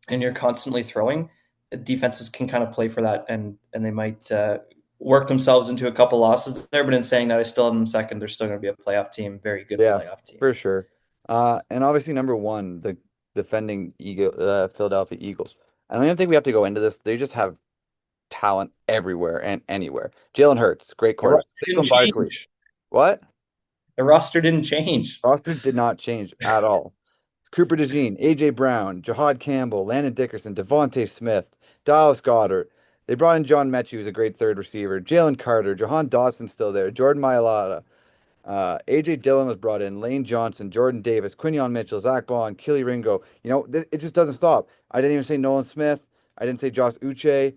and you're constantly throwing, defenses can kind of play for that, and they might work themselves into a couple losses there. But in saying that, I still have them second. They're still going to be a playoff team, very good Yeah, playoff team. for sure. And obviously number one, the defending Philadelphia Eagles. I don't even think we have to go into this. They just have talent everywhere and anywhere. Jalen Hurts, great The roster quarterback. didn't Saquon Barkley. change. What? The roster didn't change. Roster did not change at all. Cooper DeJean, AJ Brown, Jahad Campbell, Landon Dickerson, Devontae Smith, Dallas Goedert. They brought in John Mechie, who's a great third receiver. Jalen Carter, Jahan Dawson's still there. Jordan Mailata. AJ Dillon was brought in, Lane Johnson, Jordan Davis, Quinion Mitchell, Zach Bond, Keely Ringo. It just doesn't stop. I didn't even say Nolan Smith. I didn't say Josh Uche.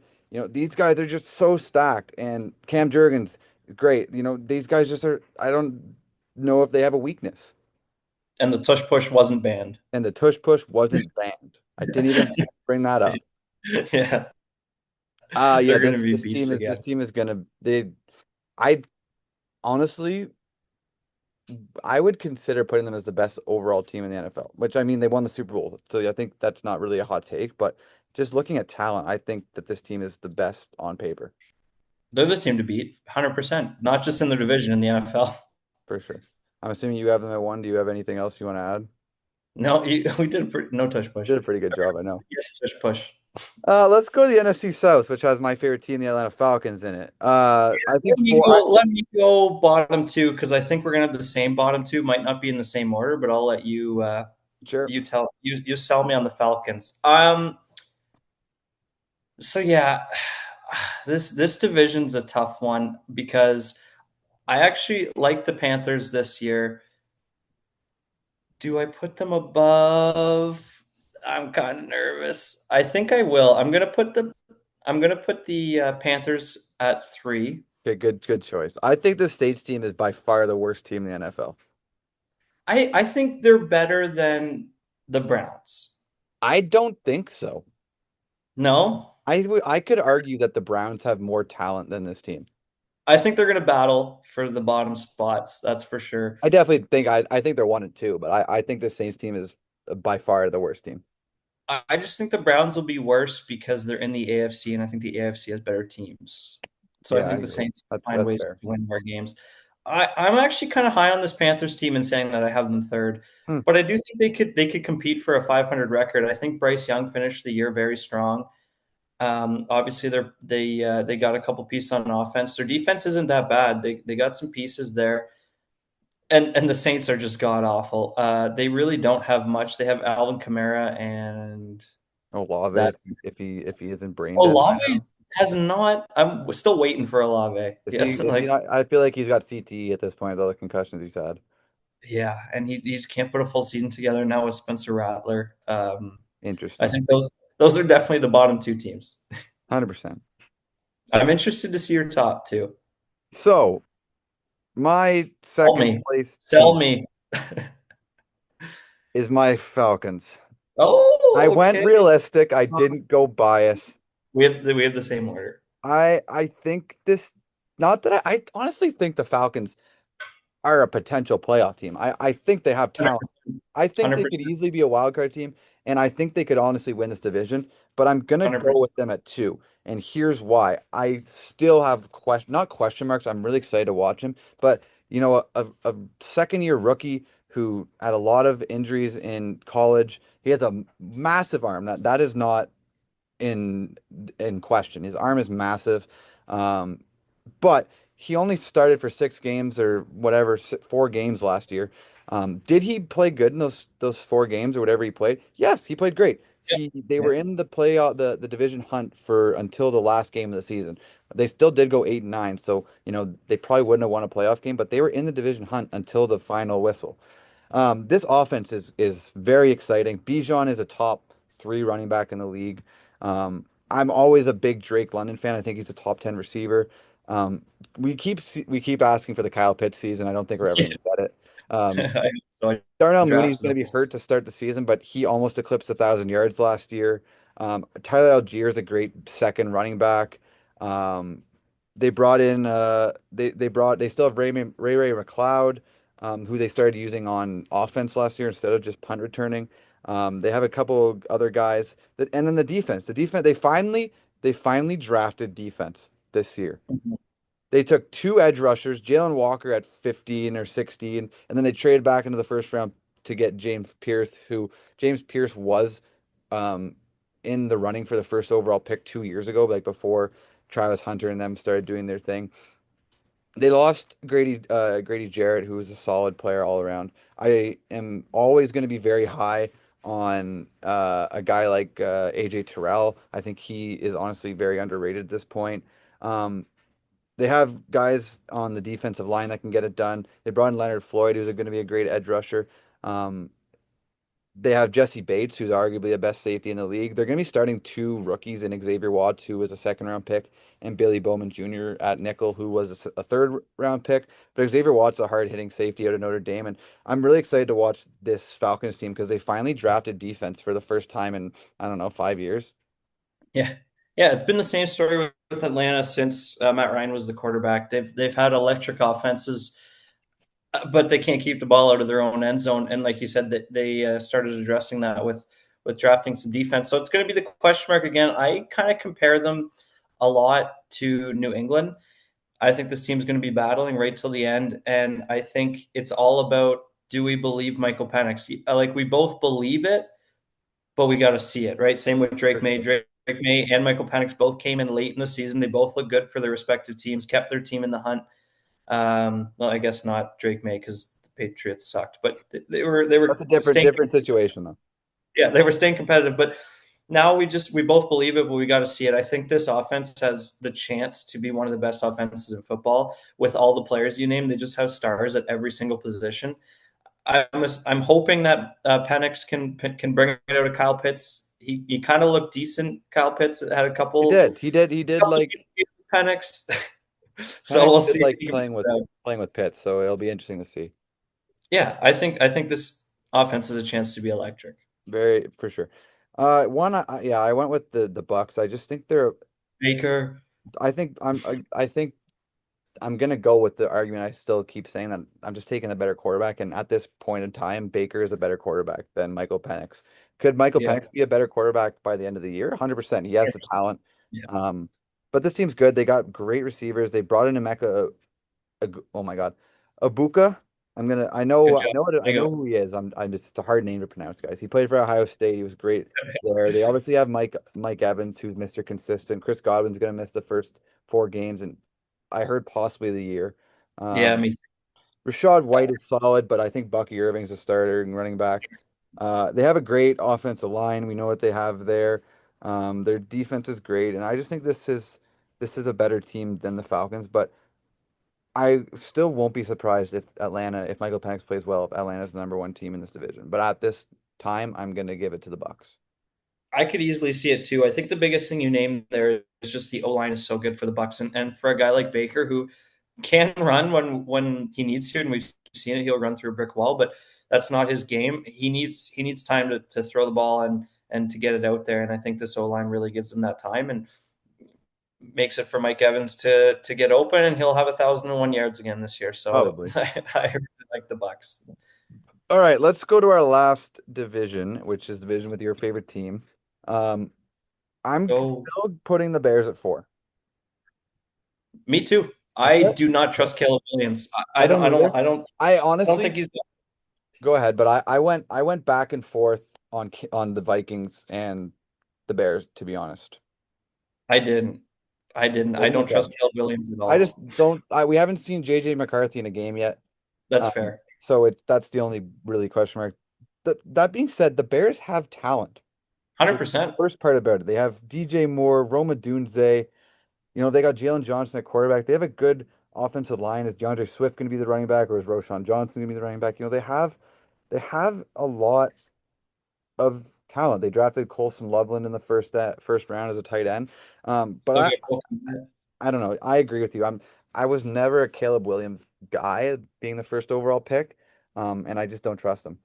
These guys are just so stacked. And Cam Jurgens, great. These guys just are, I don't know if they have a weakness. And the tush push wasn't banned. And the tush push wasn't banned. I didn't even bring that up. Yeah, Yeah, they're going to this be this beasts team is this again. team is gonna I honestly I would consider putting them as the best overall team in the NFL, which I mean they won the Super Bowl. So I think that's not really a hot take, but just looking at talent, I think that this team is the best on paper, They're the team to beat, 100%. Not just in their division in the NFL. for sure. I'm assuming you have them at one. Do you have anything else you want to add? No, we did no tush push. Did a pretty good job, I know. Yes, tush push. Let's go to the NFC South, which has my favorite team, the Atlanta Falcons, in it. I think Let me go bottom two because I think we're gonna have the same bottom two. Might not be in the same order, but I'll let you sure. you sell me on the Falcons. So yeah, this division's a tough one because I actually like the Panthers this year. Do I put them above? I'm kind of nervous. I think I will. I'm gonna put the Panthers at three. Okay, good choice. I think the States team is by far the worst team in the NFL. I think they're better than the Browns. I don't think so. No, I could argue that the Browns have more talent than this team. I think they're gonna battle for the bottom spots. That's for sure. I definitely think I think they're 1 and 2, but I think the Saints team is by far the worst team. I just think the Browns will be worse because they're in the AFC, and I think the AFC has better teams. So I Yeah, I think the agree. Saints find That's ways to fair. win more games. I'm actually kind of high on this Panthers team and saying that I have them third, Hmm. but I do think they could compete for a 500 record. I think Bryce Young finished the year very strong. Obviously, they got a couple pieces on offense. Their defense isn't that bad. They got some pieces there, and the Saints are just god awful. They really don't have much. They have Alvin Kamara, and Olave, that's if he isn't brain dead by Olave now, has not. I'm still waiting for Olave. is he? Yes, Is he like not? I feel like he's got CTE at this point. All the concussions he's had. yeah, and he just can't put a full season together now with Spencer Rattler. I Interesting. think those are definitely the bottom two teams. 100%. I'm interested to see your top two. So my Sell second me, place sell team. me. is my Falcons. I Oh, went okay. realistic. I didn't go bias. We have the same order. I think this, not that I honestly think the Falcons are a potential playoff team. I think they have talent. I think they could 100%. easily be a wild card team, and I think they could honestly win this division. But I'm gonna go 100%. with them at two, and here's why. I still have not question marks. I'm really excited to watch him, but a second year rookie who had a lot of injuries in college. He has a massive arm. That is not in in question. His arm is massive. Um, but he only started for 6 games or whatever, 4 games last year. Did he play good in those 4 games or whatever he played? Yes, he played great. Yeah. They Yeah. were in the playoff the division hunt for until the last game of the season. They still did go 8-9, so they probably wouldn't have won a playoff game, but they were in the division hunt until the final whistle. This offense is very exciting. Bijan is a top 3 running back in the league. I'm always a big Drake London fan. I think he's a top 10 receiver. Um, we keep asking for the Kyle Pitts season. I don't think we're ever going to get it. Um, So I Darnell Mooney's drafted going him. to be hurt to start the season, but he almost eclipsed 1,000 yards last year. Tyler Algier is a great second running back. Um, they brought in they still have Ray McLeod, who they started using on offense last year instead of just punt returning. They have a couple other guys and then the defense they finally drafted defense this year. Mhm. They took 2 edge rushers, Jalen Walker at 15 or 16, and then they traded back into the first round to get James Pierce, who James Pierce was um, in the running for the first overall pick 2 years ago, like before Travis Hunter and them started doing their thing. They lost Grady Jarrett, who was a solid player all around. I am always going to be very high on a guy like AJ Terrell. I think he is honestly very underrated at this point. Um, they have guys on the defensive line that can get it done. They brought in Leonard Floyd, who's going to be a great edge rusher. Um, they have Jesse Bates, who's arguably the best safety in the league. They're going to be starting 2 rookies in Xavier Watts, who was a second round pick, and Billy Bowman Jr. at nickel, who was a third round pick. But Xavier Watts is a hard hitting safety out of Notre Dame. And I'm really excited to watch this Falcons team because they finally drafted defense for the first time in, I don't know, 5 years. Yeah. Yeah, it's been the same story with Atlanta since Matt Ryan was the quarterback. They've had electric offenses, but they can't keep the ball out of their own end zone. And like you said, that they started addressing that with drafting some defense. So it's going to be the question mark again. I kind of compare them a lot to New England. I think this team's going to be battling right till the end, and I think it's all about, do we believe Michael Penix? Like, we both believe it, but we got to see it, right? Same with For Drake May. sure. Drake May and Michael Penix both came in late in the season. They both look good for their respective teams, kept their team in the hunt. Well, I guess not Drake May because the Patriots sucked, but they That's a were different staying. different situation though. Yeah, they were staying competitive. But now we both believe it, but we got to see it. I think this offense has the chance to be one of the best offenses in football with all the players you name. They just have stars at every single position. I'm hoping that Penix can bring it out of Kyle Pitts. He kind of looked decent. Kyle Pitts had a He couple did. He did couple like games with Penix, so Penix we'll did see if like he can. playing with Pitt, so it'll be interesting to see. Yeah, I think this offense has a chance to be electric. Very for sure. Yeah, I went with the Bucks. I just think they're. Baker, I think I'm gonna go with the argument. I still keep saying that I'm just taking a better quarterback, and at this point in time, Baker is a better quarterback than Michael Penix. Could Michael yeah, Penix be a better quarterback by the end of the year? 100%. He has the talent. yeah, Um, but this team's good. They got great receivers. They brought in Emeka oh my God, Abuka. good I job. know There I you know go. who he is. I'm just it's a hard name to pronounce, guys. He played for Ohio State. He was great there. They obviously have Mike Evans, who's Mr. Consistent. Chris Godwin's gonna miss the first 4 games, and I heard possibly the year. Yeah, Um, me too. Rashad White is solid, but I think Bucky Irving's a starter and running back. They have a great offensive line. We know what they have there. Their defense is great, and I just think this is a better team than the Falcons, but. I still won't be surprised if Michael Penix plays well, if Atlanta's the number one team in this division. But at this time, I'm gonna give it to the Bucks. I could easily see it too. I think the biggest thing you named there is just the O line is so good for the Bucks, and for a guy like Baker who can run when he needs to, and we've seen it. He'll run through a brick wall, but that's not his game. He needs time to throw the ball and to get it out there. And I think this O line really gives him that time and makes it for Mike Evans to get open, and he'll have 1,001 yards again this year. So Probably. I really like the Bucks. All right, let's go to our last division, which is division with your favorite team. Um, I'm Go. still putting the Bears at 4. Me too. I Okay. do not trust Caleb Williams. I I don't. don't I don't. either. I don't. I I don't think honestly he's. go ahead, but I went back and forth on the Vikings and the Bears, to be honest. I didn't. I didn't. What I do you don't trust think? Caleb Williams at I just all. don't. We haven't seen JJ McCarthy in a game yet, That's um, fair. so that's the only really question mark. That being said, the Bears have talent. Hundred Which is the percent. worst part about it. They have DJ Moore, Roma Dunze. They got Jalen Johnson at quarterback. They have a good offensive line. Is DeAndre Swift going to be the running back, or is Roshan Johnson going to be the running back? They have a lot of talent. They drafted Colson Loveland in the first round as a tight end. But Still I get Cole. I don't know. I agree with you. I was never a Caleb Williams guy being the first overall pick, and I just don't trust him.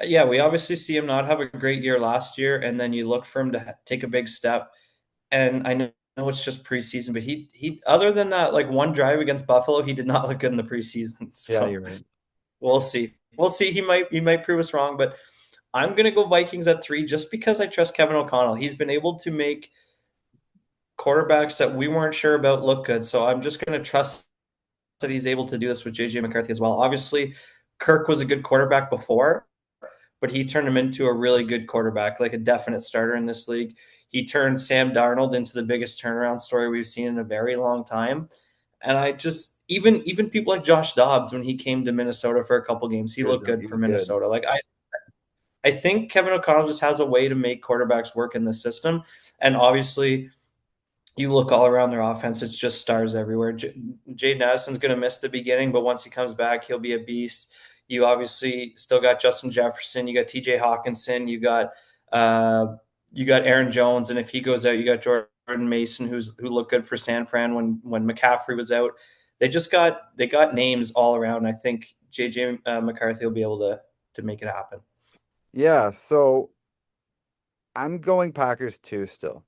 Yeah, we obviously see him not have a great year last year, and then you look for him to take a big step. And I know it's just preseason, but he other than that, like one drive against Buffalo, he did not look good in the preseason. Yeah, So you're right. we'll see. We'll see. He might prove us wrong, but I'm gonna go Vikings at 3 just because I trust Kevin O'Connell. He's been able to make quarterbacks that we weren't sure about look good. So I'm just gonna trust that he's able to do this with JJ McCarthy as well. Obviously, Kirk was a good quarterback before, but he turned him into a really good quarterback, like a definite starter in this league. He turned Sam Darnold into the biggest turnaround story we've seen in a very long time. And I just even people like Josh Dobbs when he came to Minnesota for a couple games, he looked good He for was good. Minnesota. Like I think Kevin O'Connell just has a way to make quarterbacks work in the system. And obviously, you look all around their offense, it's just stars everywhere. Jaden Addison's going to miss the beginning, but once he comes back, he'll be a beast. You obviously still got Justin Jefferson, you got TJ Hawkinson, uh, you got Aaron Jones, and if he goes out, you got Jordan Mason, who looked good for San Fran when McCaffrey was out. They got names all around. I think JJ McCarthy will be able to make it happen. Yeah, so I'm going Packers too still.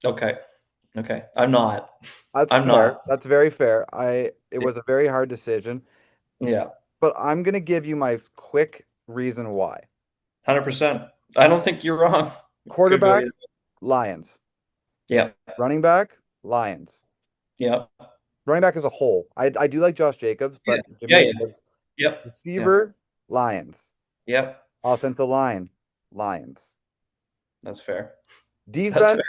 Okay, okay, I'm not. That's I'm fair. not. That's very fair. It was a very hard decision, Yeah, but I'm gonna give you my quick reason why. 100%. I don't think you're wrong. Could go Quarterback, either. Lions. Yeah, Running back, Lions. yeah, Running back as a whole. I do like Josh Jacobs, yeah, but give me yeah, the yeah. lives. Yep, yep, Receiver, Lions. yep. Offensive line, Lions. That's fair. That's Defense, fair.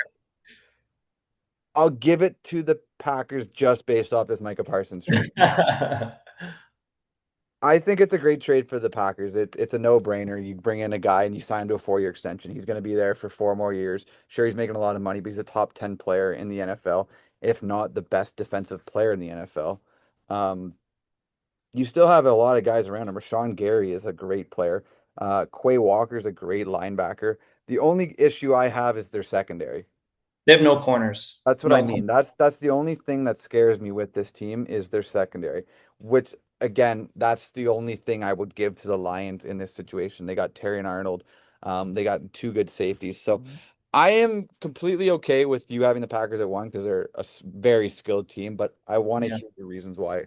I'll give it to the Packers just based off this Micah Parsons trade. I think it's a great trade for the Packers. It's a no-brainer. You bring in a guy and you sign him to a 4-year extension. He's going to be there for 4 more years. Sure, he's making a lot of money, but he's a top 10 player in the NFL, if not the best defensive player in the NFL. Um, you still have a lot of guys around him. Rashawn Gary is a great player. Quay Walker is a great linebacker. The only issue I have is their secondary. They have no corners. That's what I No mean. corners. That's the only thing that scares me with this team is their secondary, which again, that's the only thing I would give to the Lions in this situation. They got Terry and Arnold. They got two good safeties. So I am completely okay with you having the Packers at 1 because they're a very skilled team, but I want to Yeah. hear the reasons why.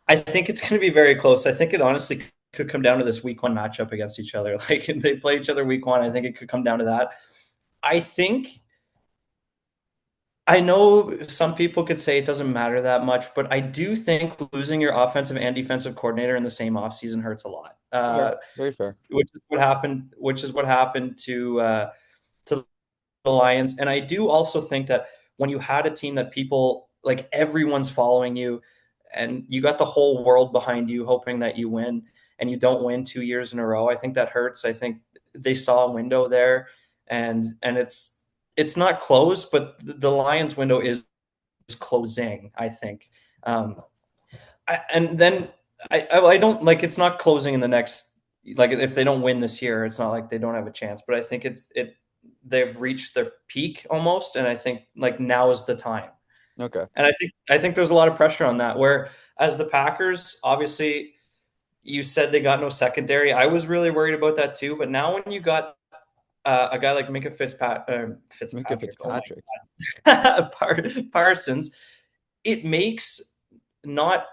I think it's going to be very close. I think it honestly could come down to this week one matchup against each other. Like if they play each other week one, I think it could come down to that. I think I know some people could say it doesn't matter that much, but I do think losing your offensive and defensive coordinator in the same offseason hurts a lot. Fair. Very fair. Which is what happened to the Lions. And I do also think that when you had a team that people like everyone's following you and you got the whole world behind you hoping that you win and you don't win 2 years in a row, I think that hurts. I think they saw a window there and it's not closed, but the Lions window is closing, I think. Um, and then I don't like it's not closing in the next like if they don't win this year, it's not like they don't have a chance. But I think they've reached their peak almost, and I think like now is the time. Okay. And I think there's a lot of pressure on that. Where as the Packers, obviously, you said they got no secondary. I was really worried about that too. But now when you got a guy like Minka Minka Fitzpatrick, oh Fitzpatrick. my, Parsons, it makes not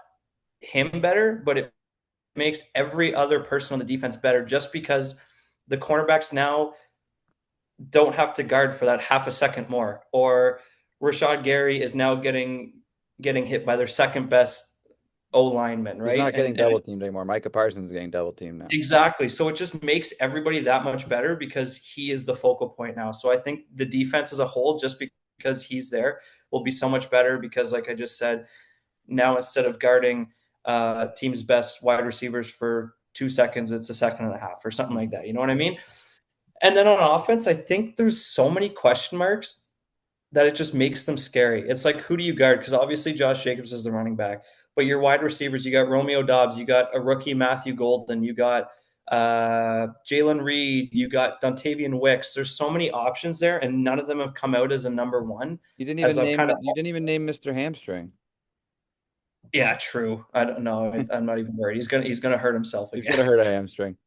him better, but it makes every other person on the defense better just because the cornerbacks now don't have to guard for that half a second more. Or Rashad Gary is now getting hit by their second best O lineman, He's right? not getting And double teamed anymore. Micah Parsons is getting double teamed now. exactly. So it just makes everybody that much better because he is the focal point now. So I think the defense as a whole, just because he's there, will be so much better because, like I just said, now instead of guarding team's best wide receivers for 2 seconds, it's a second and a half or something like Mhm. that. You know what I mean? And then on offense, I think there's so many question marks that it just makes them scary. It's like, who do you guard? Because obviously Josh Jacobs is the running back, but your wide receivers, you got Romeo Dobbs, you got a rookie Matthew Golden, you got Jalen Reed, you got Dontavian Wicks. There's so many options there, and none of them have come out as a number one. As I've kind of, You didn't even name Mr. Hamstring. yeah, true. I don't know. I'm not even worried. He's gonna hurt himself He's again. gonna hurt a hamstring.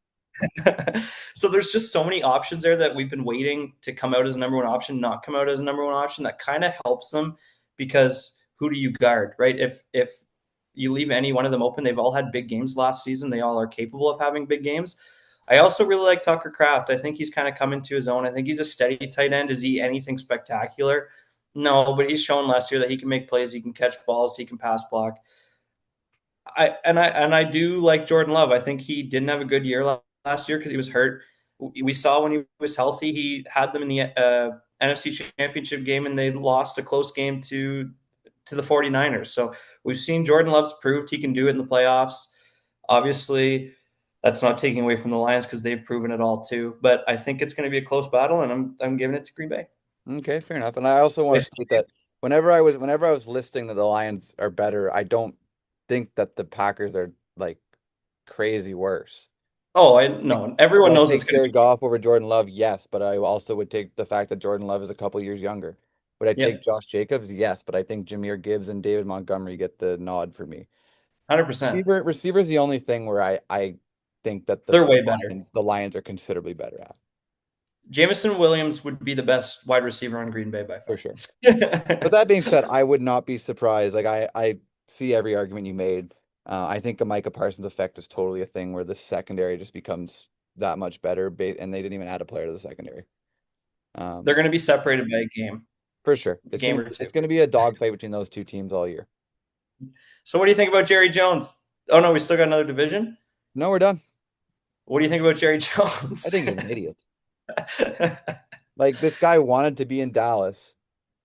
So there's just so many options there that we've been waiting to come out as a number one option, not come out as a number one option. That kind of helps them because who do you guard, right? If you leave any one of them open, they've all had big games last season. They all are capable of having big games. I also really like Tucker Kraft. I think he's kind of coming to his own. I think he's a steady tight end. Is he anything spectacular? No, but he's shown last year that he can make plays, he can catch balls, he can pass block. I do like Jordan Love. I think he didn't have a good year last year because he was hurt. We saw when he was healthy, he had them in the NFC Championship game, and they lost a close game to the 49ers. So we've seen Jordan Love's proved he can do it in the playoffs. Obviously, that's not taking away from the Lions because they've proven it all too. But I think it's going to be a close battle, and I'm giving it to Green Bay. Okay, fair enough. And I also want to state that whenever I was listing that the Lions are better, I don't think that the Packers are like crazy worse. Oh, I Like, no, would everyone I knows it's take going to Jared be. Goff over Jordan Love? Yes, but I also would take the fact that Jordan Love is a couple years younger. Would I Yeah, take Josh Jacobs? Yes, but I think Jameer Gibbs and David Montgomery get the nod for me. 100%. Receiver is the only thing where I think that They're way better. The Lions are considerably better at, Jameson Williams would be the best wide receiver on Green Bay by for far. sure. But that being said, I would not be surprised. Like I see every argument you made. I think a Micah Parsons effect is totally a thing where the secondary just becomes that much better, and they didn't even add a player to the secondary. They're Um, going to be separated by for sure, a game or two. it's gonna be a dogfight between those two teams all year. So, what do you think about Jerry Jones? Oh no, we still got another division. No, we're done. What do you think about Jerry I Jones? think he's an idiot. Like this guy wanted to be in Dallas.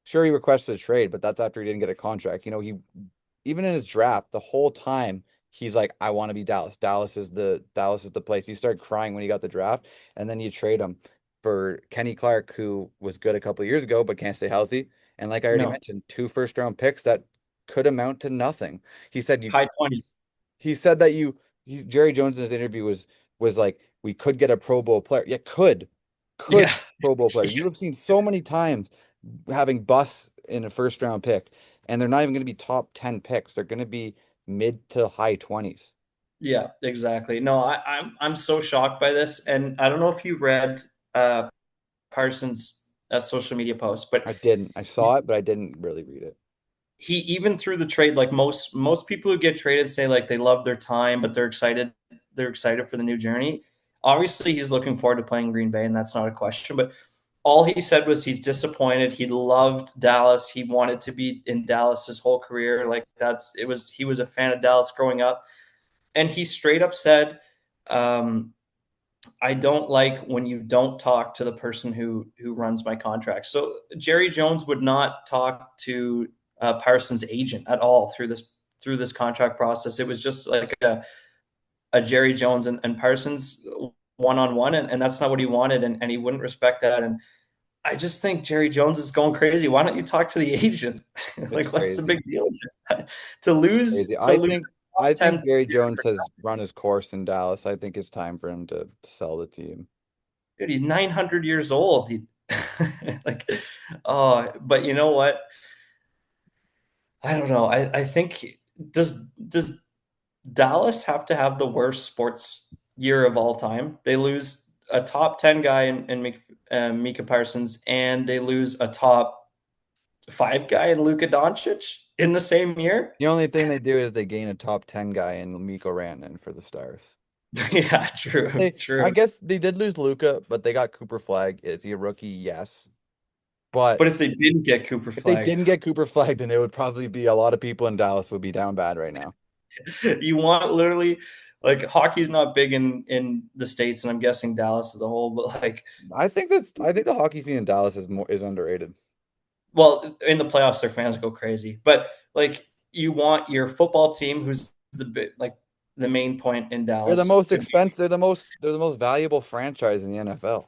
Sure, he requested a trade, but that's after he didn't get a contract. You know, he even in his draft, the whole time he's like, I want to be Dallas. Dallas is the place. You start crying when you got the draft, and then you trade him for Kenny Clark, who was good a couple of years ago, but can't stay healthy. And like I already No, mentioned, two first round picks that could amount to nothing. He said you high 20s. he said that Jerry Jones in his interview was like, we could get a Pro Bowl player. Yeah, could Yeah, Pro Bowl player. You have seen so many times having busts in a first round pick, and they're not even going to be top 10 picks. They're going to be mid to high 20s. yeah, exactly. No, I'm so shocked by this, and I don't know if you read uh, Parsons' social media post, but I didn't. I saw it, but I didn't really read it. he even through the trade, like most people who get traded say like they love their time, but they're excited for the new journey. Obviously, he's looking forward to playing Green Bay, and that's not a question. But all he said was he's disappointed. He loved Dallas. He wanted to be in Dallas his whole career. Like he was a fan of Dallas growing up, and he straight up said, um, I don't like when you don't talk to the person who runs my contract. So Jerry Jones would not talk to Parsons' agent at all through this contract process. It was just like a Jerry Jones and Parsons one on one, and that's not what he wanted, and he wouldn't respect that. And I just think Jerry Jones is going crazy. Why don't you talk to the agent? It's Like, what's the big crazy. deal here? to lose Crazy. to lose a top I 10 think Jerry player Jones has run his course in Dallas. I think it's time for him to sell the team. dude, he's 900 years old. Like, oh, but you know what? I don't know. I think does Dallas have to have the worst sports year of all time? They lose a top 10 guy in Mika Parsons, and they lose a top five guy in Luka Doncic in the same year. The only thing they do is they gain a top 10 guy in Miko Rantanen for the Stars. Yeah, true, I true. guess they did lose Luca, but they got Cooper Flag. Is he a rookie? Yes. But But if they didn't get Cooper if they Flag, didn't get Cooper Flag, then it would probably be a lot of people in Dallas would be down bad right now. you want literally like hockey's not big in the states, and I'm guessing Dallas as a whole, but like, I think the hockey scene in Dallas is underrated. well, in the playoffs, their fans go crazy. But like, you want your football team, who's the main point in They're the Dallas, most to be, expensive. They're the most valuable franchise in the NFL.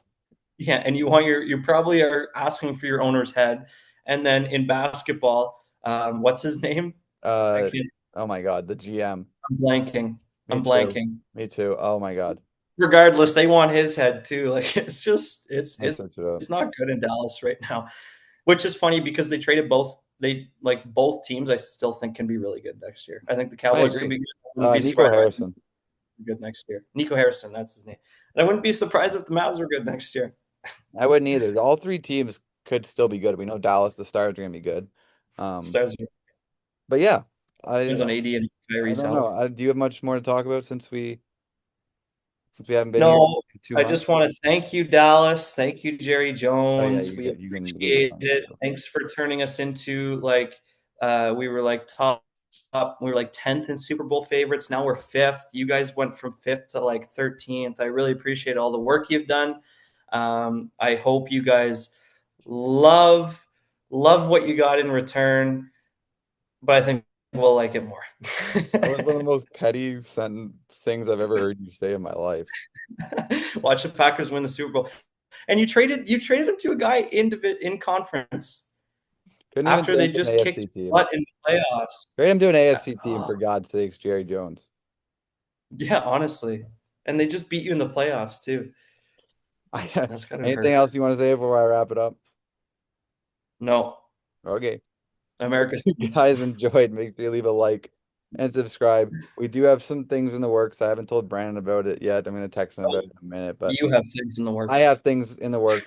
yeah, and you want you probably are asking for your owner's head. And then in basketball, what's his name? I Uh, can't. oh my God, the GM. I'm blanking. Me I'm too. blanking. Me too. Oh my God. Regardless, they want his head too. Like, it's just I searched it up. it's not good in Dallas right now. Which is funny because they traded both. They like both teams. I still think can be really good next year. I think the I Cowboys could agree. be good. I wouldn't be Nico surprised if Harrison. they're good next year. Nico Harrison, that's his name. And I wouldn't be surprised if the Mavs were good next year. I wouldn't either. All three teams could still be good. We know Dallas, the Stars are gonna be good. Um, Stars but yeah, depends I on AD and I Kyrie's don't know. health. Do you have much more to talk about since we haven't been here No, in two I months? just want to thank you, Dallas. Thank you, Jerry Oh yeah, Jones. We you can leave it appreciate on. it. Thanks for turning us into like we were like top, we were like 10th in Super Bowl favorites. Now we're fifth. You guys went from fifth to like 13th. I really appreciate all the work you've done. I hope you guys love what you got in return, but I think we'll like it more. That was one of the most petty things I've ever heard you say in my life. Watch the Packers win the Super Bowl. And you traded him to a guy in conference Couldn't even after trade they him to an just kicked AFC team. butt in the playoffs. Trade him to an AFC team Oh, for God's sakes, Jerry Jones. yeah, honestly. And they just beat you in the playoffs too. That's gotta Anything hurt. else you want to say before I wrap it up? No, Okay. America's You team. guys enjoyed, make sure you leave a like and subscribe. We do have some things in the works. I haven't told Brandon about it yet. I'm going to text him about it in a minute, but You have things in the I works. have things in the works.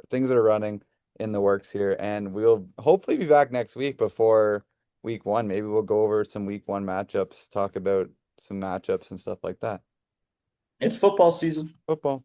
Things that are running in the works here, and we'll hopefully be back next week before week one. Maybe we'll go over some week one matchups, talk about some matchups and stuff like that. It's football season. Football.